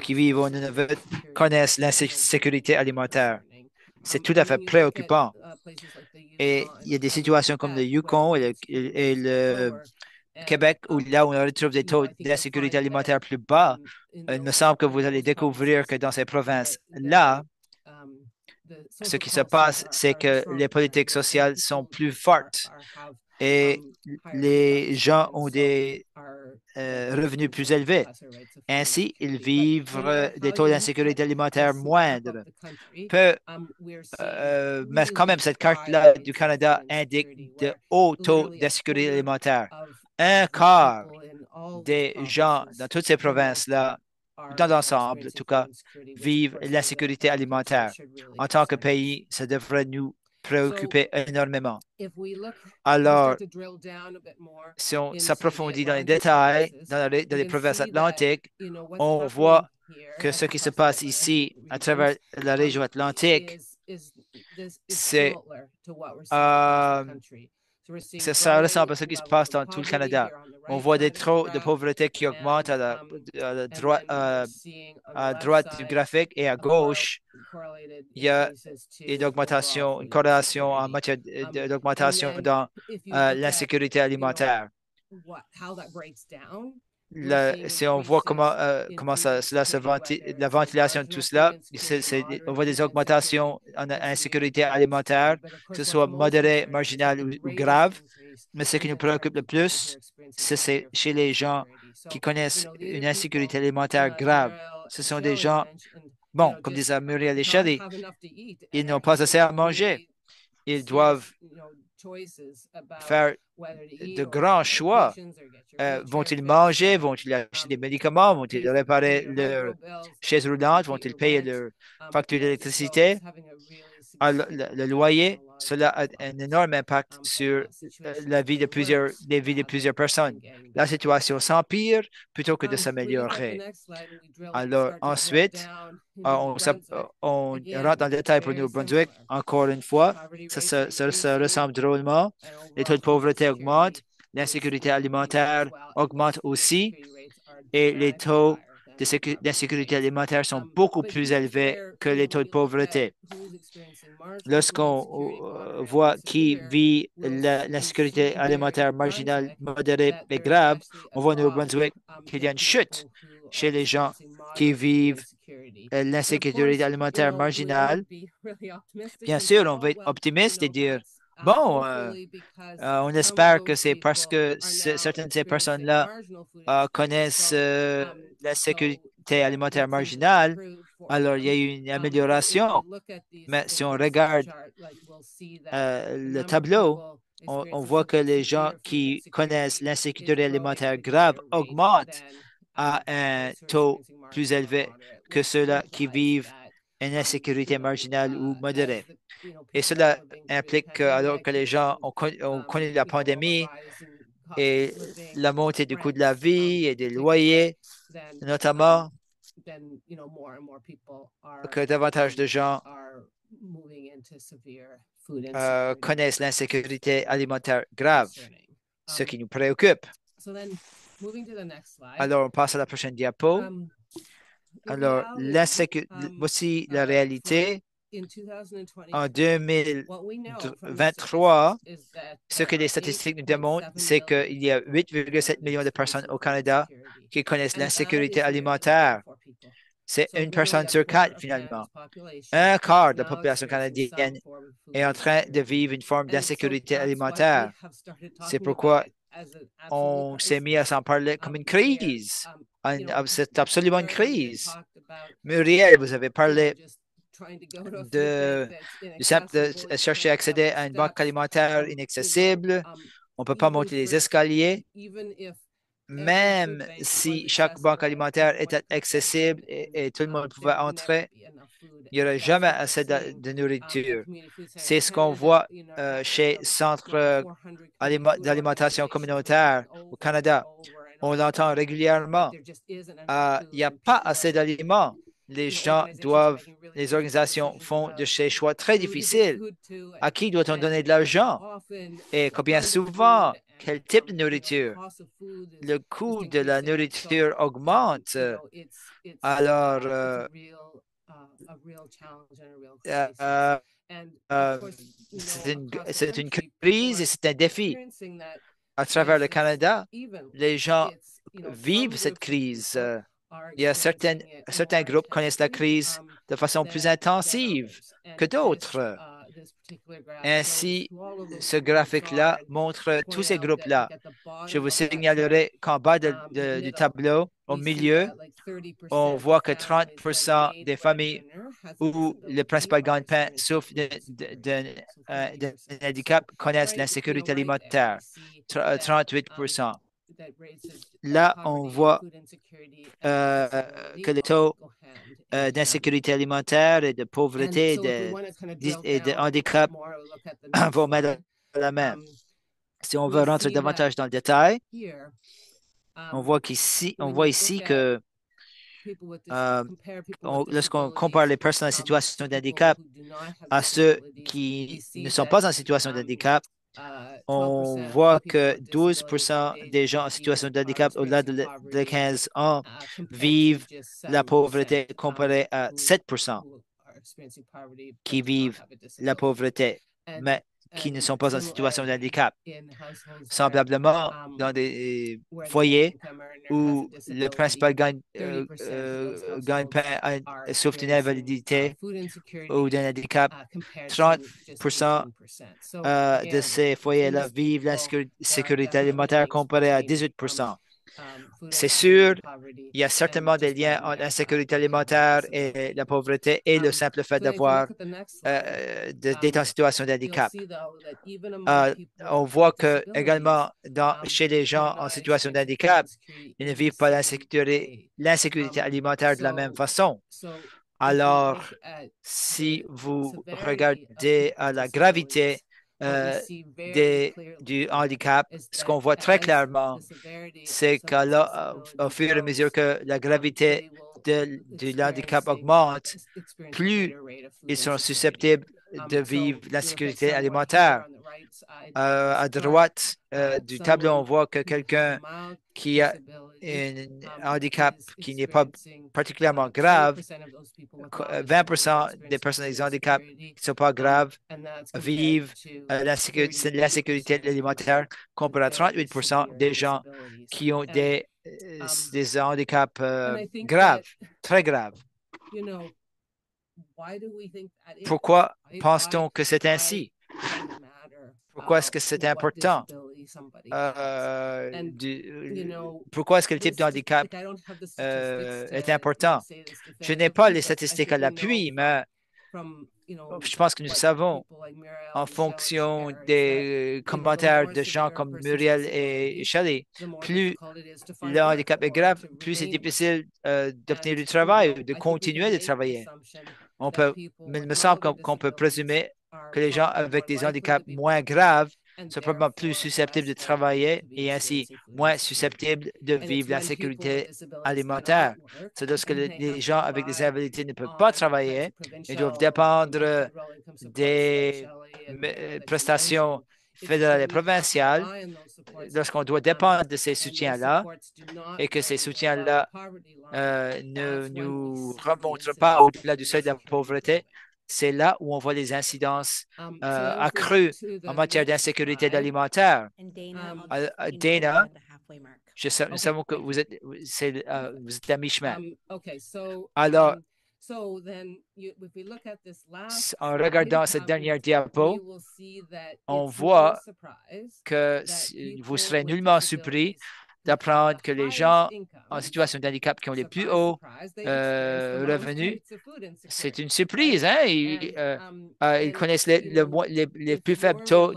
qui vivent au Nunavut connaissent l'insécurité alimentaire. C'est tout à fait préoccupant. Et il y a des situations comme le Yukon et le Québec, là où on retrouve des taux d'insécurité alimentaire plus bas. Il me semble que vous allez découvrir que dans ces provinces-là, ce qui se passe, c'est que les politiques sociales sont plus fortes et les gens ont des revenus plus élevés. Ainsi, ils vivent des taux d'insécurité alimentaire moindres. Mais quand même, cette carte-là du Canada indique de hauts taux d'insécurité alimentaire. Un quart des gens dans toutes ces provinces-là, dans l'ensemble, en tout cas, vivent l'insécurité alimentaire. En tant que pays, ça devrait nous préoccuper énormément. Alors, si on s'approfondit dans les détails, dans les provinces atlantiques, on voit que ce qui se passe ici, à travers la région atlantique, ça ressemble à ce qui se passe dans tout le Canada. On voit des taux de pauvreté qui augmentent à droite du graphique et à gauche, il y a une corrélation en matière d'augmentation dans l'insécurité alimentaire. si on voit comment cela la ventilation de tout cela, on voit des augmentations en insécurité alimentaire, que ce soit modérée, marginale ou grave. Mais ce qui nous préoccupe le plus, c'est chez les gens qui connaissent une insécurité alimentaire grave. Ce sont des gens, bon, comme disait Muriel et Shelley, ils n'ont pas assez à manger. Ils doivent faire de grands choix. Vont-ils manger? Vont-ils acheter des médicaments? Vont-ils réparer leur chaise roulante? Vont-ils payer leur facture d'électricité? Le loyer, cela a un énorme impact sur les vies de plusieurs personnes. La situation s'empire plutôt que de s'améliorer. Alors, ensuite, on rentre dans le détail pour Nouveau-Brunswick. Encore une fois, ça ressemble drôlement. Les taux de pauvreté augmentent, l'insécurité alimentaire augmente aussi, et les taux d'insécurité alimentaire sont beaucoup plus élevés que les taux de pauvreté. Lorsqu'on voit qui vit l'insécurité alimentaire marginale, modérée et grave, on voit au Nouveau-Brunswick qu'il y a une chute chez les gens qui vivent l'insécurité alimentaire marginale. Bien sûr, on va être optimiste et dire, bon, on espère que c'est parce que certaines de ces personnes-là connaissent la sécurité alimentaire marginale, alors il y a eu une amélioration. Mais si on regarde le tableau, on voit que les gens qui connaissent l'insécurité alimentaire grave augmentent à un taux plus élevé que ceux-là qui vivent une insécurité marginale ou modérée. Et cela implique que, alors que les gens ont connu la pandémie et la montée du coût de la vie et des loyers, notamment, que davantage de gens connaissent l'insécurité alimentaire grave, ce qui nous préoccupe. Alors, on passe à la prochaine diapo. Alors, voici la réalité. En 2023, ce que les statistiques nous démontrent, c'est qu'il y a 8,7 millions de personnes au Canada qui connaissent l'insécurité alimentaire. C'est une personne sur quatre, finalement. Un quart de la population canadienne est en train de vivre une forme d'insécurité alimentaire. C'est pourquoi on s'est mis à s'en parler comme une crise. C'est absolument une crise. Muriel, vous avez parlé du simple de chercher à accéder à une banque alimentaire inaccessible. On ne peut pas monter les escaliers. Même si chaque banque alimentaire était accessible et tout le monde pouvait entrer, il n'y aurait jamais assez de nourriture. C'est ce qu'on voit chez Centre d'alimentation communautaire au Canada. On l'entend régulièrement. Il n'y a pas assez d'aliments. Les organisations font de ces choix très difficiles. À qui doit-on donner de l'argent? Et combien souvent? Quel type de nourriture? Le coût de la nourriture augmente. Alors, c'est une crise et c'est un défi. À travers le Canada, les gens vivent cette crise. Il y a certains groupes connaissent la crise de façon plus intensive que d'autres. Ainsi, ce graphique-là montre tous ces groupes-là. Je vous signalerai qu'en bas du tableau, au milieu, on voit que 30% des familles où le principal gagne-pain souffre d'un handicap connaissent l'insécurité alimentaire, 38%. Là, on voit que le taux d'insécurité alimentaire et de pauvreté et de handicap vont mettre la main. Si on veut rentrer davantage dans le détail, on voit ici que lorsqu'on compare les personnes en situation de handicap à ceux qui ne sont pas en situation de handicap, on voit que 12% des gens en situation de handicap au-delà de 15 ans vivent la pauvreté comparé à 7% qui vivent la pauvreté. Mais qui ne sont pas en situation de handicap. Semblablement, dans des foyers où le principal gagne-pain souffre d'une invalidité ou d'un handicap, 30% de ces foyers-là vivent l'insécurité alimentaire comparée à 18%. C'est sûr, il y a certainement des liens entre l'insécurité alimentaire et la pauvreté et le simple fait d'avoir d'être en situation de handicap. On voit que également chez les gens en situation de handicap, ils ne vivent pas l'insécurité alimentaire de la même façon. Alors, si vous regardez à la gravité du handicap, ce qu'on voit très clairement, c'est qu'au fur et à mesure que la gravité de handicap augmente, plus ils sont susceptibles de vivre l'insécurité alimentaire. À droite du tableau, on voit que quelqu'un qui a un handicap qui n'est pas particulièrement grave, 20% des personnes avec handicap qui ne sont pas graves vivent l'insécurité alimentaire comparé à 38% des gens qui ont des handicaps graves, très graves. Pourquoi pense-t-on que c'est ainsi? Pourquoi est-ce que c'est important? Pourquoi est-ce que le type de handicap est important? Je n'ai pas les statistiques à l'appui, mais je pense que nous savons, en fonction des commentaires de gens comme Muriel et Shelley, plus le handicap est grave, plus c'est difficile d'obtenir du travail ou de continuer de travailler. Il me semble qu'on peut présumer que les gens avec des handicaps moins graves sont probablement plus susceptibles de travailler et ainsi moins susceptibles de vivre l'insécurité alimentaire. C'est lorsque les gens avec des invalidités ne peuvent pas travailler et doivent dépendre des prestations fédérales et provinciales, lorsqu'on doit dépendre de ces soutiens-là et que ces soutiens-là ne nous remontrent pas au-delà du seuil de la pauvreté, c'est là où on voit les incidences accrues en matière d'insécurité alimentaire. Dana, nous savons que vous êtes à mi-chemin. Alors, en regardant cette dernière diapo, on voit que vous serez nullement surpris d'apprendre que les gens en situation de handicap qui ont les plus hauts revenus, c'est une surprise, hein? Ils connaissent les plus faibles taux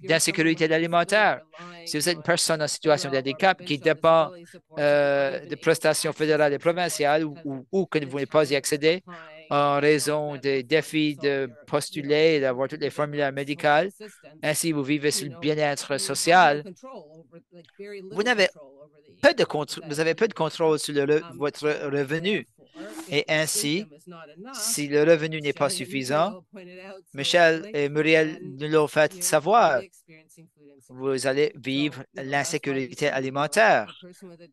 d'insécurité alimentaire. Si vous êtes une personne en situation de handicap qui dépend de prestations fédérales et provinciales ou que vous ne pouvez pas y accéder en raison des défis de postuler et d'avoir tous les formulaires médicaux, ainsi vous vivez sur le bien-être social, vous avez peu de contrôle sur votre revenu. Et ainsi, si le revenu n'est pas suffisant, Michel et Muriel nous l'ont fait savoir, vous allez vivre l'insécurité alimentaire.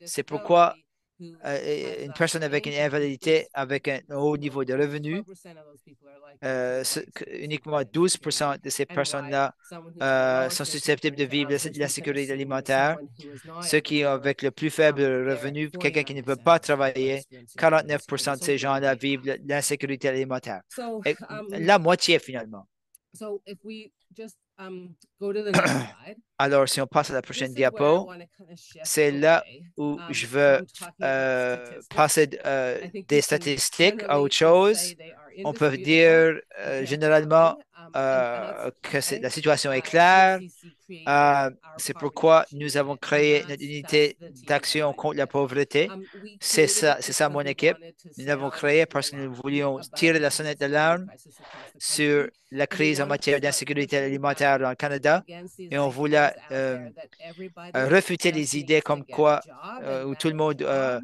C'est pourquoi une personne avec une invalidité, avec un haut niveau de revenu, uniquement 12% de ces personnes-là sont susceptibles de vivre l'insécurité alimentaire. Ceux qui ont avec le plus faible revenu, quelqu'un qui ne peut pas travailler, 49% de ces gens-là vivent l'insécurité alimentaire. Et la moitié finalement. Alors, si on passe à la prochaine diapo, c'est là où je veux passer des statistiques à autre chose. On peut dire généralement que la situation est claire. C'est pourquoi nous avons créé notre unité d'action contre la pauvreté. C'est ça mon équipe. Nous l'avons créé parce que nous voulions tirer la sonnette d'alarme sur la crise en matière d'insécurité alimentaire dans le Canada et on voulait refuter les idées comme quoi où tout le monde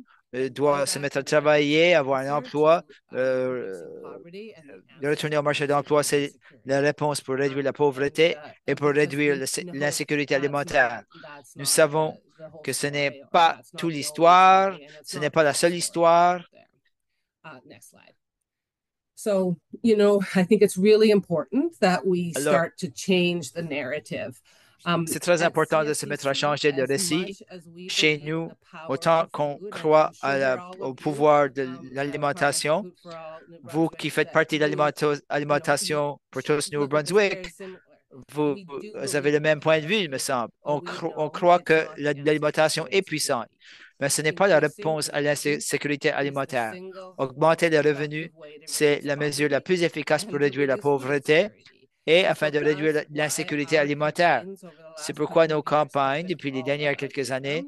doit se mettre à travailler, avoir un emploi. De retourner au marché d'emploi, c'est la réponse pour réduire la pauvreté et pour réduire l'insécurité alimentaire. Nous savons que ce n'est pas toute l'histoire, ce n'est pas la seule histoire. So, I think it's really important that we Alors, start to change the narrative. c'est très At important de se mettre à CFTC, changer le as récit much as we chez believe in nous, the power autant of qu'on food, and I'm croit sure all au of you, pouvoir de from l'alimentation. Food for All New Vous Brunswick, qui faites that partie de l'alimentation pour tous Nouveau-Brunswick, similar. vous We do avez le believe même point de vue, il me semble. On croit que l'alimentation est puissante, mais ce n'est pas la réponse à l'insécurité alimentaire. Augmenter les revenus, c'est la mesure la plus efficace pour réduire la pauvreté et afin de réduire l'insécurité alimentaire. C'est pourquoi nos campagnes, depuis les dernières quelques années,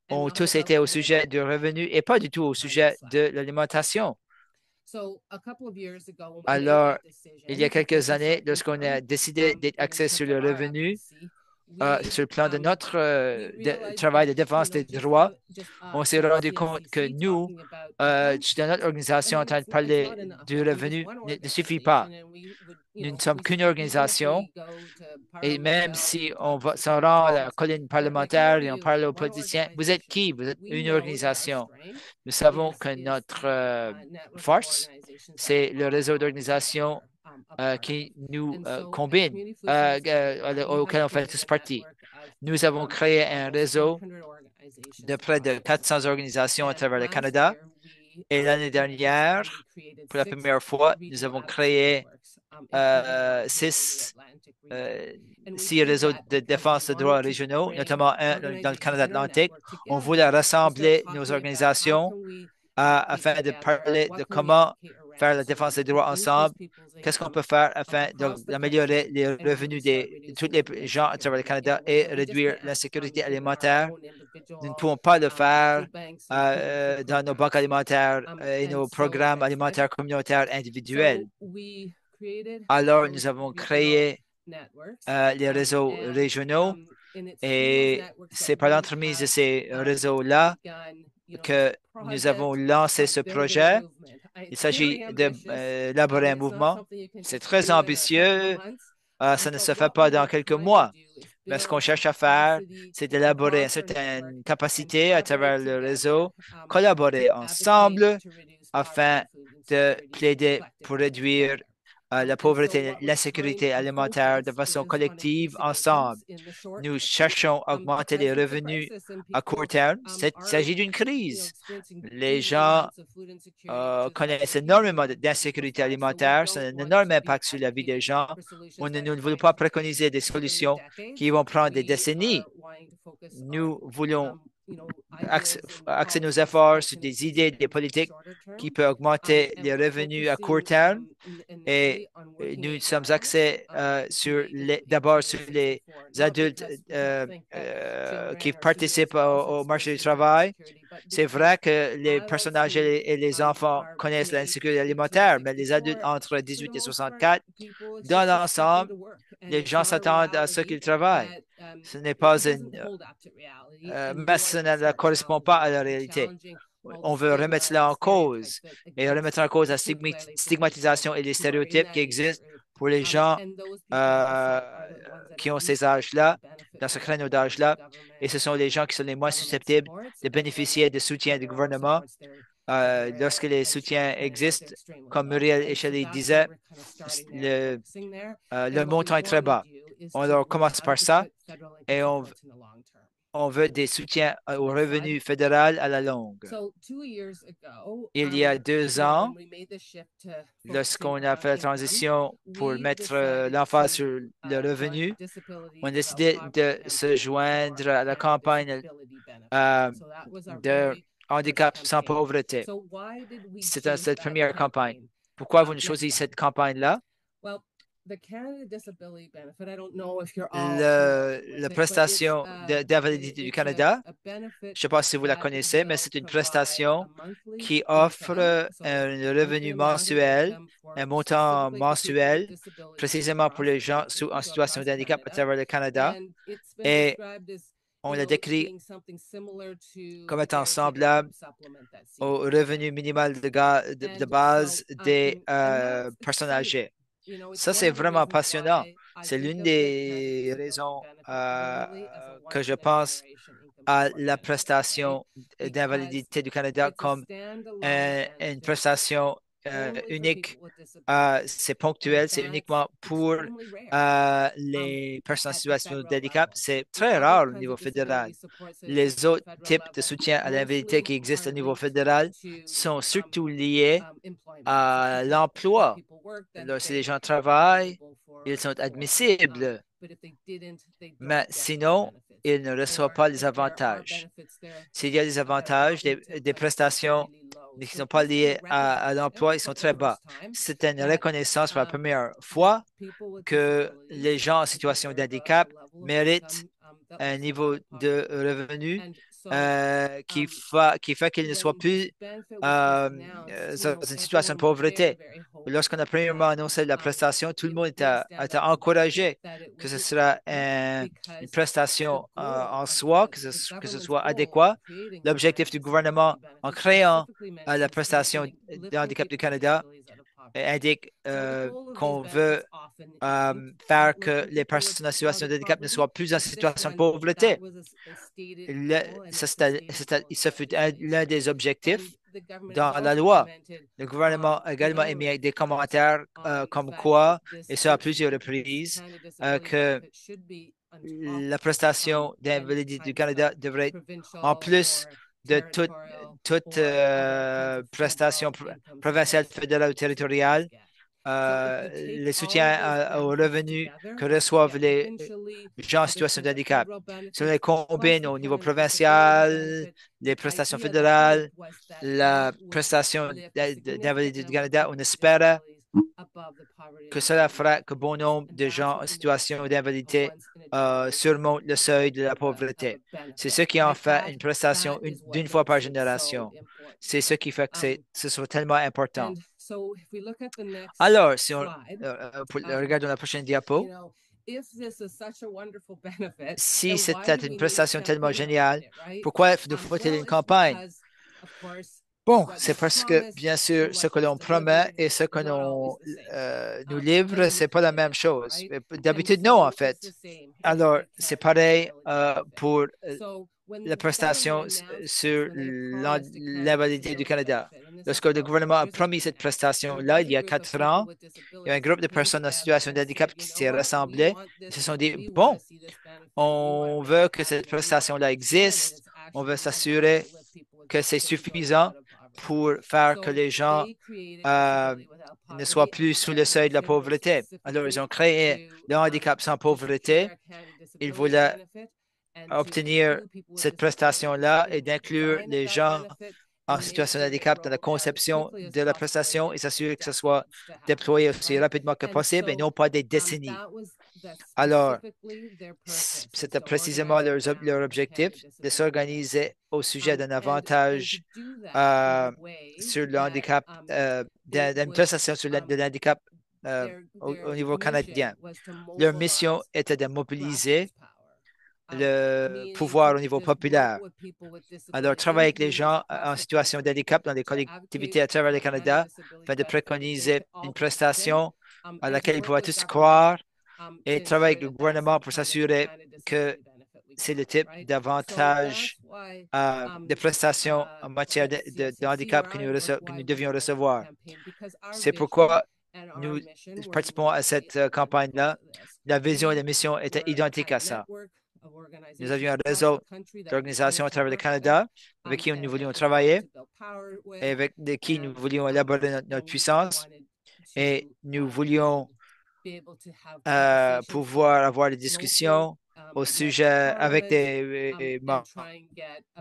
ont tous été au sujet du revenu et pas du tout au sujet de l'alimentation. Alors, il y a quelques années, lorsqu'on a décidé d'être axé sur le revenu, sur le plan de notre travail de défense des droits, on s'est rendu compte que nous, dans notre organisation, en train de parler du revenu ne suffit pas. Nous ne sommes qu'une organisation et même si s'en rend à la colline parlementaire et on parle aux politiciens, vous êtes qui? Vous êtes une organisation. Nous savons que notre force, c'est le réseau d'organisations qui nous combine, auquel on fait tous partie. Nous avons créé un réseau de près de 400 organisations à travers le Canada. Et l'année dernière, pour la première fois, nous avons créé six réseaux de défense de droits régionaux, notamment un dans le Canada Atlantique. On voulait rassembler nos organisations afin de parler de comment faire la défense des droits ensemble. Qu'est-ce qu'on peut faire afin d'améliorer les revenus de tous les gens à travers le Canada et réduire l'insécurité alimentaire? Nous ne pouvons pas le faire dans nos banques alimentaires et nos programmes alimentaires communautaires individuels. Alors, nous avons créé les réseaux régionaux et c'est par l'entremise de ces réseaux-là que nous avons lancé ce projet. Il s'agit d'élaborer un mouvement. C'est très ambitieux. Ça ne se fait pas dans quelques mois. Mais ce qu'on cherche à faire, c'est d'élaborer une certaine capacité à travers le réseau, collaborer ensemble afin de plaider pour réduire la pauvreté et l'insécurité alimentaire de façon collective ensemble. Nous cherchons à augmenter les revenus à court terme. Il s'agit d'une crise. Les gens connaissent énormément d'insécurité alimentaire. Ça a un énorme impact sur la vie des gens. Nous ne voulons pas préconiser des solutions qui vont prendre des décennies. Nous voulons axer nos efforts sur des idées, des politiques qui peuvent augmenter les revenus à court terme. Et nous sommes axés d'abord sur les adultes qui participent au marché du travail. C'est vrai que les personnes âgées et les enfants connaissent l'insécurité alimentaire, mais les adultes entre 18 et 64, dans l'ensemble, les gens s'attendent à ce qu'ils travaillent. Ce n'est pas mais ça ne correspond pas à la réalité. On veut remettre cela en cause et remettre en cause la stigmatisation et les stéréotypes qui existent pour les gens qui ont ces âges-là, dans ce créneau d'âge-là. Et ce sont les gens qui sont les moins susceptibles de bénéficier de soutien du gouvernement. Lorsque les soutiens existent, comme Muriel Echeli disait, le montant est très bas. On commence par ça et on veut des soutiens au revenu fédéral à la longue. Il y a 2 ans, lorsqu'on a fait la transition pour mettre l'emphase sur le revenu, on a décidé de se joindre à la campagne de handicap sans pauvreté. C'est cette première campagne. Pourquoi vous choisissez cette campagne-là? La prestation d'invalidité du Canada, je ne sais pas si vous la connaissez, mais c'est une prestation qui offre un revenu mensuel, un montant mensuel, précisément pour les gens en situation de handicap à travers le Canada. Et on l'a décrit comme étant semblable au revenu minimal de base des personnes âgées. Ça, c'est vraiment passionnant. C'est l'une des raisons que je pense à la prestation d'invalidité du Canada comme une prestation unique, c'est ponctuel, c'est uniquement pour les personnes en situation de handicap. C'est très rare au niveau fédéral. Les autres types de soutien à l'invalidité qui existent au niveau fédéral sont surtout liés à l'emploi. Alors, si les gens travaillent, ils sont admissibles, mais sinon, ils ne reçoivent pas les avantages. S'il y a des avantages, des prestations qui ne sont pas liées à l'emploi, ils sont très bas. C'est une reconnaissance pour la première fois que les gens en situation de handicap méritent un niveau de revenu qui fait qu'ils ne soient plus dans une situation de pauvreté. Lorsqu'on a premièrement annoncé la prestation, tout le monde était encouragé que ce sera une prestation en soi, que ce soit adéquat. L'objectif du gouvernement en créant la prestation de handicap du Canada indique qu'on veut faire que les personnes en situation de handicap ne soient plus en situation de pauvreté. Ça fut l'un des objectifs dans la loi. Le gouvernement a également émis des commentaires comme quoi, et ça à plusieurs reprises, que la prestation d'invalidité du Canada devrait être en plus de toute prestation provinciale, fédérale ou territoriale, les soutiens aux revenus que reçoivent les gens en situation de handicap. Si on les combine au niveau provincial, les prestations fédérales, la prestation d'invalidité du Canada, on espère que cela fera que bon nombre de gens en situation d'invalidité surmontent le seuil de la pauvreté. C'est ce qui en fait une prestation d'une fois par génération. C'est ce qui fait que ce soit tellement important. Alors, si on regarde la prochaine diapo, si c'était une prestation tellement géniale, pourquoi nous faut-il une campagne? Bon, c'est parce que, bien sûr, ce que l'on promet et ce que l'on nous livre, c'est pas la même chose. D'habitude, non, en fait. Alors, c'est pareil pour la prestation sur l'invalidité du Canada. Lorsque le gouvernement a promis cette prestation-là, il y a 4 ans, il y a un groupe de personnes en situation de handicap qui s'est rassemblé. Ils se sont dit, bon, on veut que cette prestation-là existe, on veut s'assurer que c'est suffisant pour faire que les gens ne soient plus sous le seuil de la pauvreté. Alors, ils ont créé le handicap sans pauvreté. Ils voulaient obtenir cette prestation-là et d'inclure les gens en situation de handicap dans la conception de la prestation et s'assurer que ce soit déployé aussi rapidement que possible et non pas des décennies. Alors, c'était précisément leur objectif de s'organiser au sujet d'un avantage sur le handicap, d'une prestation sur de l'handicap au niveau canadien. Leur mission était de mobiliser le pouvoir au niveau populaire. Alors, travailler avec les gens en situation de handicap dans les collectivités à travers le Canada afin de préconiser une prestation à laquelle ils pourraient tous croire et travailler avec le gouvernement pour s'assurer que c'est le type d'avantage de prestations en matière de handicap que nous devions recevoir. C'est pourquoi nous participons à cette campagne-là. La vision et la mission étaient identiques à ça. Nous avions un réseau d'organisations à travers le Canada avec qui nous voulions travailler et avec qui nous voulions élaborer notre puissance et nous voulions pouvoir avoir des discussions au sujet avec des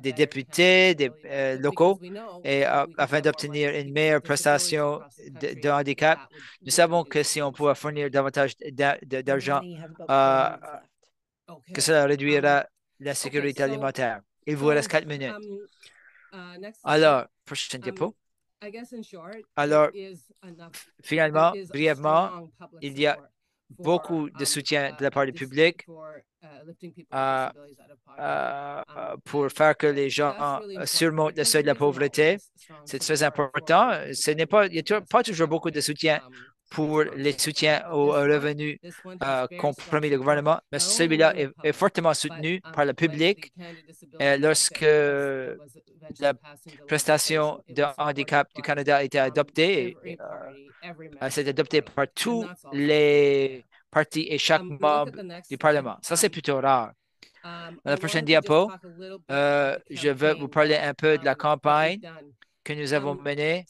députés, des locaux, et afin d'obtenir une meilleure prestation de handicap. Nous savons que si on pouvait fournir davantage d'argent, que cela réduira la sécurité alimentaire. Il vous reste 4 minutes. Alors, prochaine diapo. Alors, finalement, brièvement, il y a beaucoup de soutien de la part du public pour faire que les gens surmontent le seuil de la pauvreté. C'est très important. Il n'y a pas toujours beaucoup de soutien pour les soutiens aux revenus qu'ont promis le gouvernement, mais celui-là est fortement soutenu par le public lorsque la prestation de handicap du Canada a été adoptée. C'est adopté par tous les partis et chaque membre du Parlement. Ça, c'est plutôt rare. Dans la prochaine diapo, je vais vous parler un peu de la campagne que nous avons menée.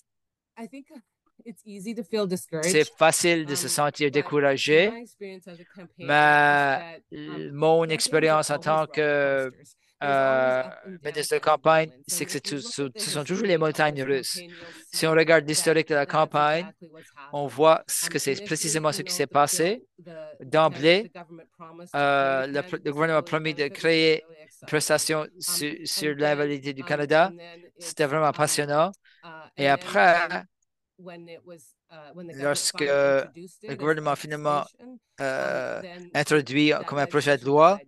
C'est facile de se sentir découragé, mais mon expérience en tant que ministre de campagne, c'est que ce sont toujours les montagnes russes. Si on regarde l'historique de la campagne, on voit que c'est précisément ce qui s'est passé. D'emblée, le gouvernement a promis de créer une prestation sur l'invalidité du Canada. C'était vraiment passionnant. Et après, lorsque le gouvernement a finalement introduit comme un projet de loi,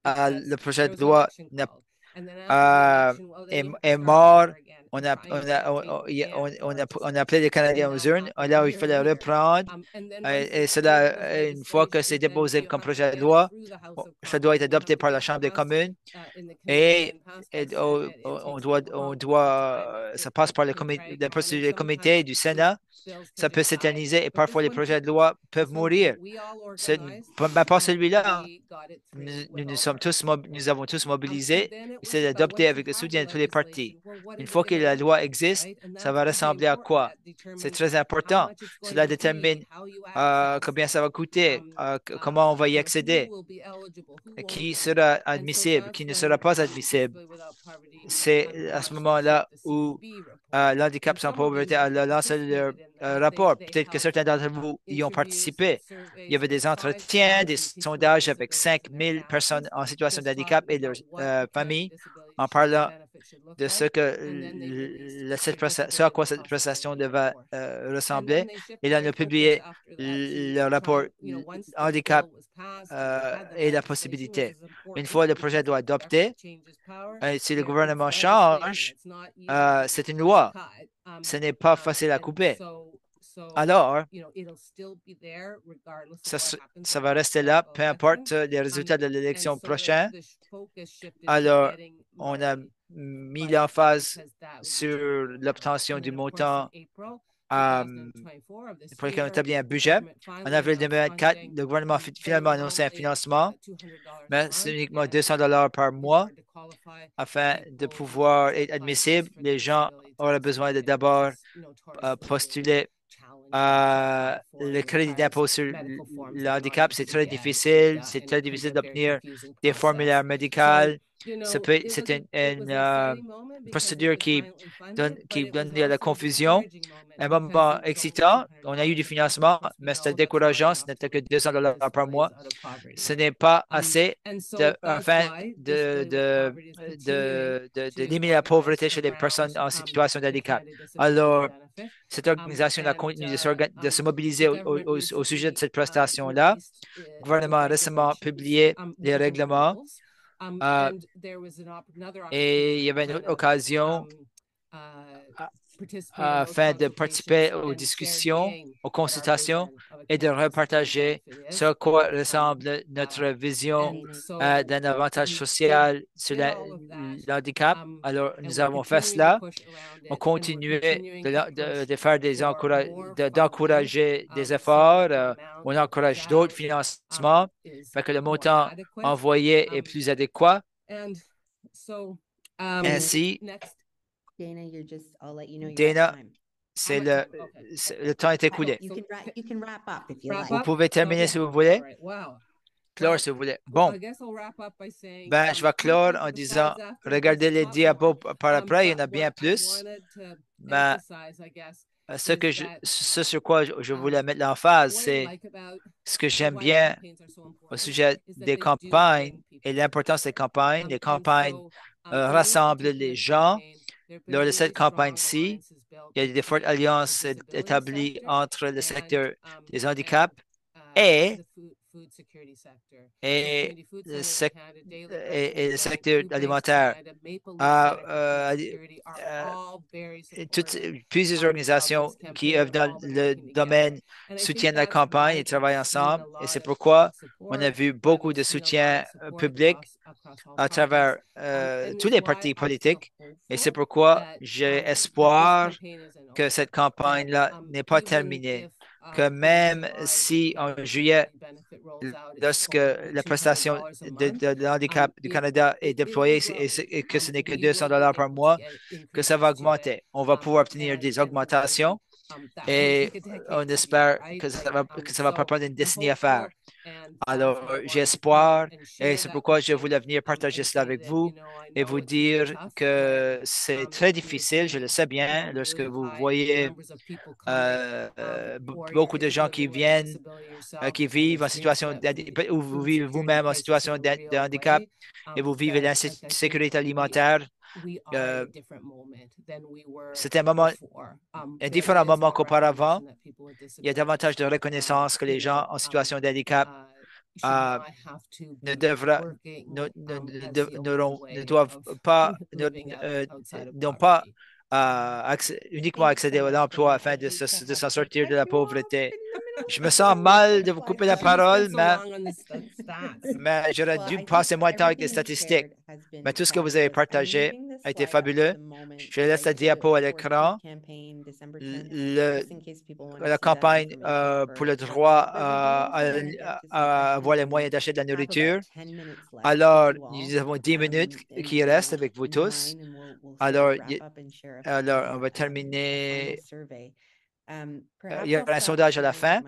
le projet de loi est mort. On a appelé les Canadiens aux urnes. Là, il fallait reprendre. Et cela, une fois que c'est déposé comme projet de loi, ça doit être adopté par la Chambre des communes. Et ça passe par le comité du Sénat. Ça peut s'éterniser et parfois les projets de loi peuvent mourir. Pas celui-là. Nous avons tous mobilisé et c'est d'adopter avec le soutien de tous les partis. Une fois que la loi existe, ça va ressembler à quoi? C'est très important. Cela détermine combien ça va coûter, comment on va y accéder, qui sera admissible, qui ne sera pas admissible. C'est à ce moment-là où l'handicap sans pauvreté a lancé leur rapport. Peut-être que certains d'entre vous y ont participé. Il y avait des entretiens, des sondages avec 5000 personnes en situation de handicap et leurs familles en parlant de ce à quoi cette prestation devait ressembler. Et là, on a publié le rapport handicap et la possibilité. Une fois le projet doit adopter, si le gouvernement change, c'est une loi. Ce n'est pas facile à couper. Alors, ça va rester là, peu importe les résultats de l'élection prochaine. Alors, on a mis l'emphase sur l'obtention du montant pour lequel on établit un budget. En avril 2024, le gouvernement a finalement annoncé un financement, mais c'est uniquement 200 $ par mois afin de pouvoir être admissible. Les gens auraient besoin de d'abord postuler le crédit d'impôt sur le handicap. C'est très difficile. C'est très difficile d'obtenir des formulaires médicaux. C'est une procédure qui donne de la confusion. Un moment excitant, on a eu du financement, mais c'était décourageant. Ce n'était que 200 $ par mois. Ce n'est pas assez afin d'éliminer la pauvreté chez les personnes en situation de handicap. Alors, cette organisation a continué de se mobiliser au sujet de cette prestation-là. Le gouvernement a récemment publié les règlements et il y avait une autre occasion afin de participer aux discussions, aux consultations et de repartager ce à quoi ressemble notre vision d'un avantage social sur l'handicap. Alors, nous avons fait cela. On continue de faire d'encourager des efforts. On encourage d'autres financements afin que le montant envoyé est plus adéquat. Ainsi, Dana, le temps est écoulé. Vous pouvez terminer si vous voulez. Clore si vous voulez. Bon, je vais clore en disant, regardez les diapos par après, il y en a bien plus. Mais ce sur quoi je voulais mettre l'emphase, c'est ce que j'aime bien au sujet des campagnes et l'importance des campagnes. Les campagnes rassemblent les gens. Lors de cette campagne-ci, il y a des fortes alliances établies entre le secteur des handicaps et et le secteur alimentaire. Euh, Plusieurs organisations qui œuvrent dans le domaine soutiennent la campagne et travaillent ensemble. Et c'est pourquoi on a vu beaucoup de soutien public à travers tous les partis politiques. Et c'est pourquoi j'ai espoir que cette campagne-là n'est pas terminée, que même si en juillet, lorsque la prestation de handicap du Canada est déployée et que ce n'est que 200 dollars par mois, que ça va augmenter. On va pouvoir obtenir des augmentations et on espère que ça va pas prendre une décennie à faire. Alors, j'ai espoir et c'est pourquoi je voulais venir partager cela avec vous et vous dire que c'est très difficile, je le sais bien, lorsque vous voyez beaucoup de gens qui viennent, qui vivent en situation ou vous vivez vous-même en situation de handicap et vous vivez l'insécurité alimentaire. C'est un différent moment qu'auparavant. Il y a davantage de reconnaissance que les gens en situation de handicap ne doivent pas, n'ont pas uniquement accéder à l'emploi afin de s'en sortir de la pauvreté. Je me sens mal de vous couper la parole, mais j'aurais dû passer moins de temps avec les statistiques. Mais tout ce que vous avez partagé a été fabuleux. Je laisse la diapo à l'écran. La campagne pour le droit à avoir les moyens d'acheter de la nourriture. Alors, nous avons 10 minutes qui restent avec vous tous. Alors, on va terminer. Il y aura un sondage à la fin.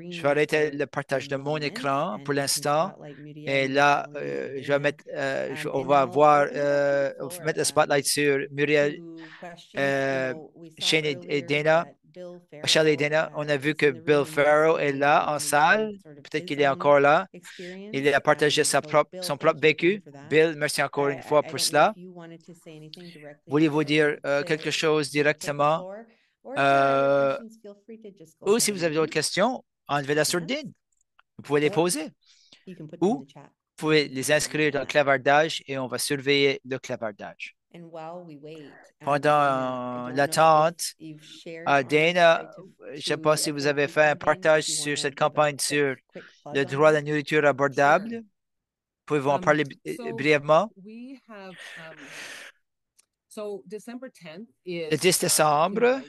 Je vais arrêter le partage de mon écran pour l'instant. Et là, on va mettre le spotlight sur Muriel, Shane et Dana. Shelley et Dana, on a vu que Bill Farrow est là en salle. Peut-être qu'il est encore là. Il a partagé son propre vécu. Bill, merci encore une fois pour cela. Voulez-vous dire quelque chose directement? Ou si vous avez d'autres questions, enlevez la sourdine. Vous pouvez les poser. Ou vous pouvez les inscrire dans le clavardage et on va surveiller le clavardage. Pendant l'attente, Dana, je ne sais pas si vous avez fait un partage sur cette campagne sur le droit à la nourriture abordable. Pouvez-vous en parler brièvement? Le 10 décembre,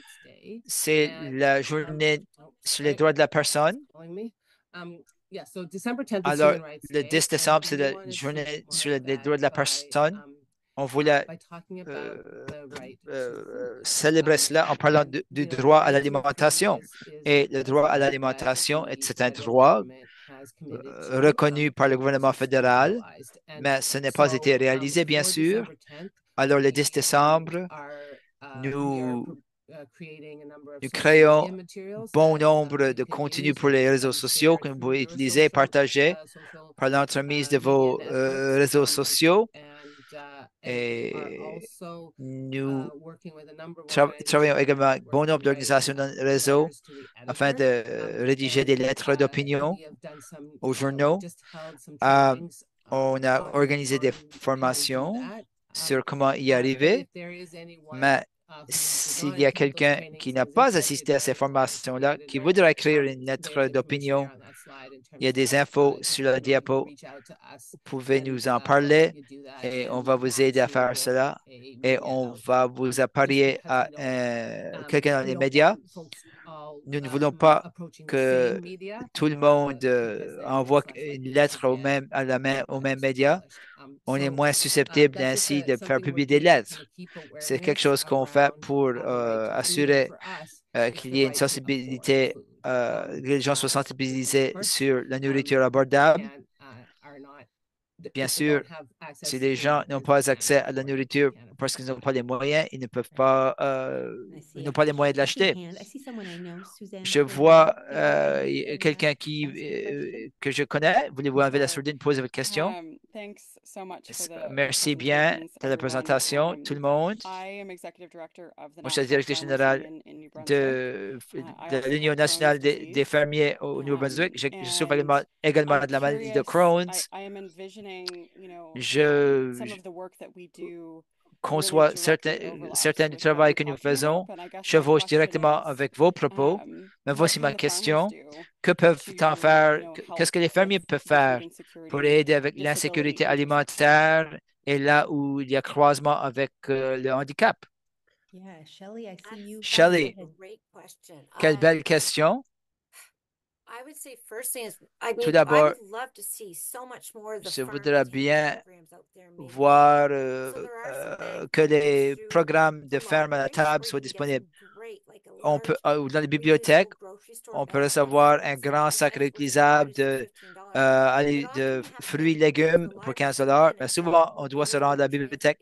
c'est la journée sur les droits de la personne. Alors, le 10 décembre, c'est la journée sur les droits de la personne. On voulait célébrer cela en parlant du droit à l'alimentation. Et le droit à l'alimentation, c'est un droit reconnu par le gouvernement fédéral, mais ce n'a pas été réalisé, bien sûr. Alors, le 10 décembre, nous créons bon nombre de contenus pour les réseaux sociaux que vous pouvez utiliser et partager par l'entremise de vos réseaux sociaux. Et nous travaillons également avec bon nombre d'organisations dans le réseau afin de rédiger des lettres d'opinion aux journaux. On a organisé des formations sur comment y arriver, mais s'il y a quelqu'un qui n'a pas assisté à ces formations-là, qui voudrait écrire une lettre d'opinion, il y a des infos sur la diapo. Vous pouvez nous en parler et on va vous aider à faire cela et on va vous apparier à quelqu'un dans les médias. Nous ne voulons pas que tout le monde envoie une lettre aux mêmes médias. On est moins susceptible ainsi de faire publier des lettres. C'est quelque chose qu'on fait pour assurer qu'il y ait une sensibilité, que les gens soient sensibilisés sur la nourriture abordable. Bien sûr, si les gens n'ont pas accès à la nourriture parce qu'ils n'ont pas les moyens, ils ne peuvent pas, ils n'ont pas les moyens de l'acheter. Je vois quelqu'un que je connais. Voulez-vous enlever la sourdine, poser votre question? Merci bien de la présentation, tout le monde. Moi, je suis la directrice générale de l'Union nationale des fermiers au Nouveau-Brunswick. Je souffre également de la maladie de Crohn's. Je conçoit certains du travail que nous faisons chevauchent directement avec vos propos. Mais voici ma question. Que peuvent-ils faire? Qu'est-ce que les fermiers peuvent faire pour aider avec l'insécurité alimentaire et là où il y a croisement avec le handicap? Shelley, quelle belle question. Tout d'abord, je voudrais bien voir que les programmes de ferme à la table soient disponibles. On peut, dans les bibliothèques, on peut recevoir un grand sac réutilisable de fruits et légumes pour 15 $. Mais souvent, on doit se rendre à la bibliothèque.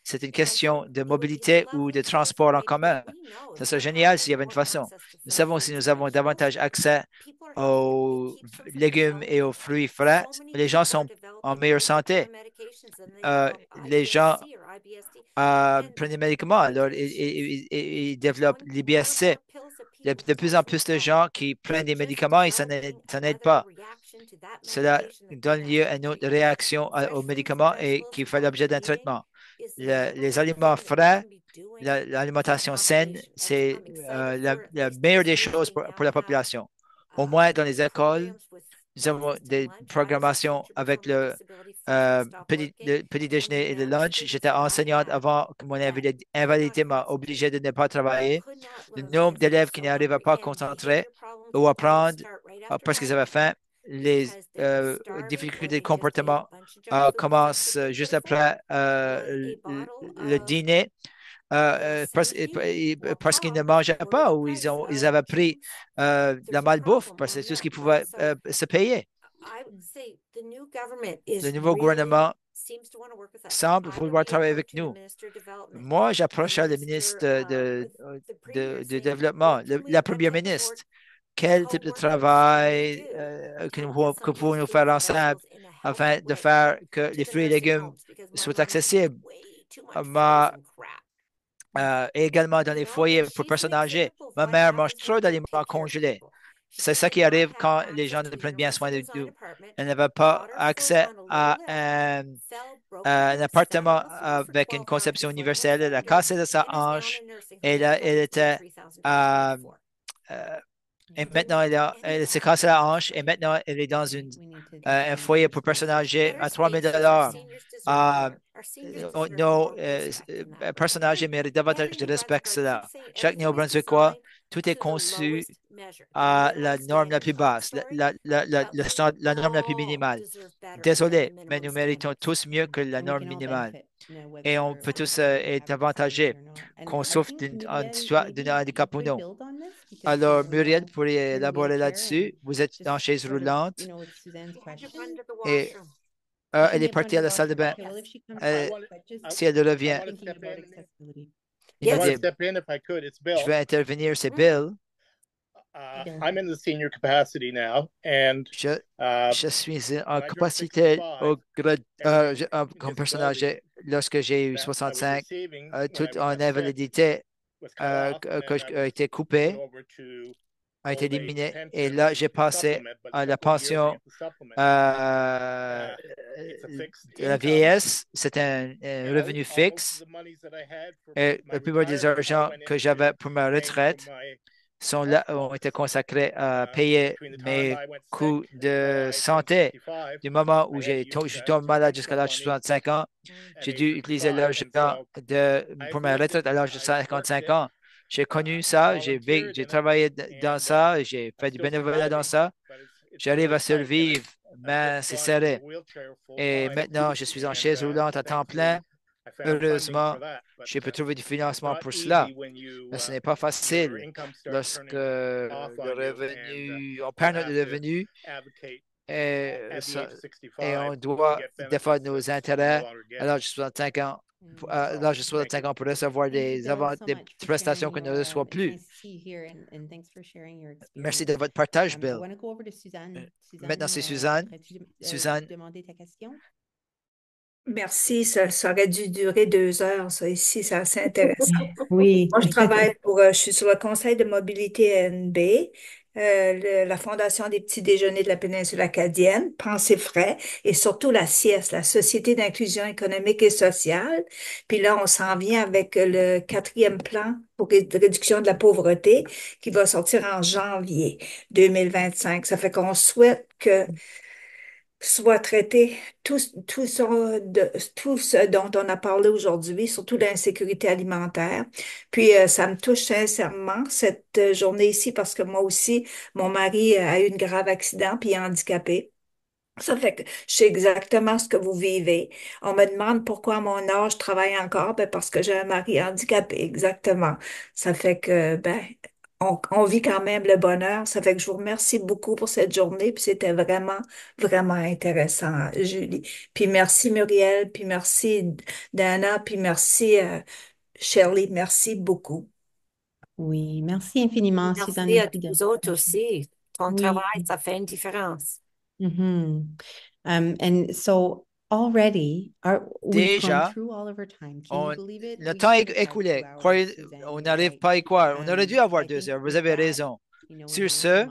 C'est une question de mobilité ou de transport en commun. Ça serait génial s'il y avait une façon. Nous savons si nous avons davantage accès aux légumes et aux fruits frais, les gens sont en meilleure santé. Les gens prennent des médicaments, alors ils développent l'IBSC. Il y a de plus en plus de gens qui prennent des médicaments et ça n'aide pas. Cela donne lieu à une autre réaction aux médicaments et qui fait l'objet d'un traitement. Les aliments frais, l'alimentation saine, c'est la meilleure des choses pour la population. Au moins dans les écoles, nous avons des programmations avec le petit déjeuner et le lunch. J'étais enseignante avant que mon invalidité m'a obligé de ne pas travailler. Le nombre d'élèves qui n'arrivaient pas à concentrer ou apprendre parce qu'ils avaient faim, les difficultés de comportement commencent juste après le dîner. Parce qu'ils ne mangeaient pas ou ils avaient pris la malbouffe parce que c'est tout ce qu'ils pouvaient se payer. Le nouveau gouvernement semble vouloir travailler avec nous. Moi, j'approchais le ministre de Développement, la première ministre. Quel type de travail que pouvons-nous faire ensemble afin de faire que les fruits et légumes soient accessibles? Également dans les foyers pour personnes âgées. Ma mère mange trop d'aliments congelés. C'est ça qui arrive quand les gens ne prennent bien soin de nous. Elle n'avait pas accès à un appartement avec une conception universelle. Elle a cassé de sa hanche et elle était et maintenant, elle s'est cassé la hanche et maintenant, elle est dans un foyer pour personnes âgées à 3 000 $. Nos personnes âgées méritent davantage de respect que cela. Chaque Néo-Brunswickois, tout est conçu à la norme la plus basse, la norme la plus minimale. Désolé, mais nous méritons tous mieux que la norme minimale. Et on peut tous être avantagés, qu'on souffre d'un handicap ou non. Alors, Muriel, pour élaborer là-dessus, vous êtes en chaise roulante et elle est partie à la salle de bain. Si elle revient, je vais intervenir, c'est Bill. I'm in the senior capacity now, and je suis en capacité comme personnage lorsque j'ai eu 65, tout en invalidité a été coupé, a été éliminé, et là j'ai passé à la pension de la vieillesse. C'est un revenu fixe, et la plupart des argents que j'avais pour ma retraite ont été consacrés à payer mes coûts de santé. Du moment où je suis tombé malade jusqu'à l'âge de 65 ans, j'ai dû utiliser l'argent pour ma retraite à l'âge de 55 ans. J'ai connu ça, j'ai travaillé dans ça, j'ai fait du bénévolat dans ça. J'arrive à survivre, mais c'est serré. Et maintenant, je suis en chaise roulante à temps plein. Heureusement, je peux trouver du financement pour cela, mais ce n'est pas facile lorsque on perd notre revenu et on doit défendre nos intérêts à l'âge de 65 ans l'âge de 65 ans pour recevoir des prestations qu'on ne reçoit plus. Merci de votre partage, Bill. Maintenant, c'est Suzanne. Suzanne. Merci, ça aurait dû durer 2 heures, ça ici, c'est assez intéressant. Oui. Moi, je suis sur le conseil de mobilité NB, la Fondation des petits déjeuners de la péninsule acadienne, Pensée frais, et surtout la SIES, la Société d'inclusion économique et sociale. Puis là, on s'en vient avec le 4e plan pour réduction de la pauvreté qui va sortir en janvier 2025. Ça fait qu'on souhaite que soit traité tout ce dont on a parlé aujourd'hui, surtout l'insécurité alimentaire. Puis ça me touche sincèrement cette journée ici parce que moi aussi, mon mari a eu un grave accident puis est handicapé. Ça fait que je sais exactement ce que vous vivez. On me demande pourquoi à mon âge je travaille encore. Ben parce que j'ai un mari handicapé, exactement. Ça fait que on vit quand même le bonheur. Ça fait que je vous remercie beaucoup pour cette journée. Puis c'était vraiment, vraiment intéressant, Julie. Puis merci Muriel, puis merci Dana, puis merci Shirley. Merci beaucoup. Oui, merci infiniment, Suzanne. Merci à tous vous autres aussi. Ton travail, ça fait une différence. And so already, we've gone through all of our time. Can you believe it? Le temps est écoulé. On n'arrive pas à y croire. On aurait dû avoir 2 heures. Vous avez raison. Sur ce,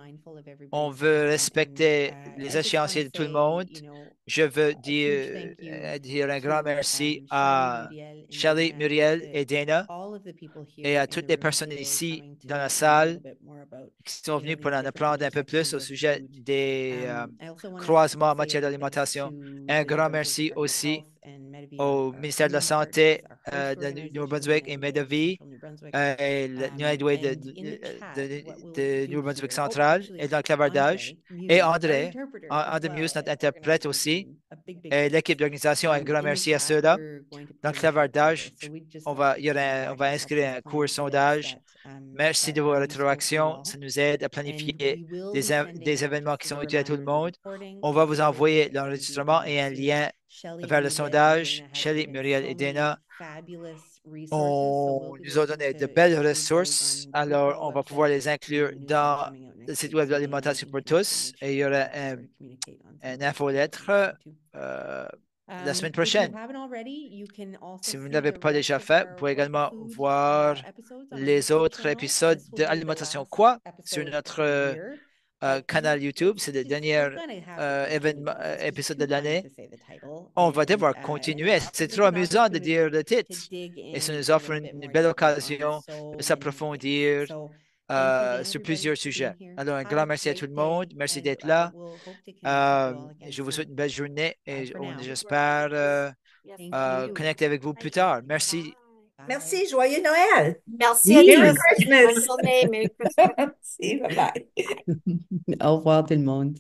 on veut respecter les échéanciers de tout le monde. Je veux dire un grand merci à Shelley, Muriel et Dana et à toutes les personnes ici dans la salle qui sont venues pour en apprendre un peu plus au sujet des croisements en matière d'alimentation. Un grand merci aussi au ministère de la Santé de Nouveau-Brunswick et Medavie et le United de Nouveau-Brunswick central et dans le clavardage. Et André Muse, notre interprète aussi, et l'équipe d'organisation, un grand merci à ceux-là. Dans le clavardage, on va inscrire un court sondage. Merci de vos rétroactions. Ça nous aide à planifier des événements qui sont utiles à tout le monde. On va vous envoyer l'enregistrement et un lien vers le sondage. Shelley, Muriel et Dana nous ont donné de belles ressources. Alors, on va pouvoir les inclure dans le site web de l'alimentation pour tous. Et il y aura un infolettre la semaine prochaine. Si vous ne l'avez pas déjà fait, vous pouvez également voir les autres épisodes de Alimentation Quoi sur notre canal YouTube. C'est le dernier épisode de l'année. On va devoir continuer. C'est trop amusant de dire le titre. Et ça nous offre une belle occasion de s'approfondir sur plusieurs sujets. Alors, un grand merci à tout le monde. Merci d'être là. Je vous souhaite une belle journée et j'espère connecter avec vous plus tard. Merci. Merci, joyeux Noël. Merci à Merry tous. Christmas. Bonne journée, Merry Christmas. Merci, bye bye. Au revoir tout le monde.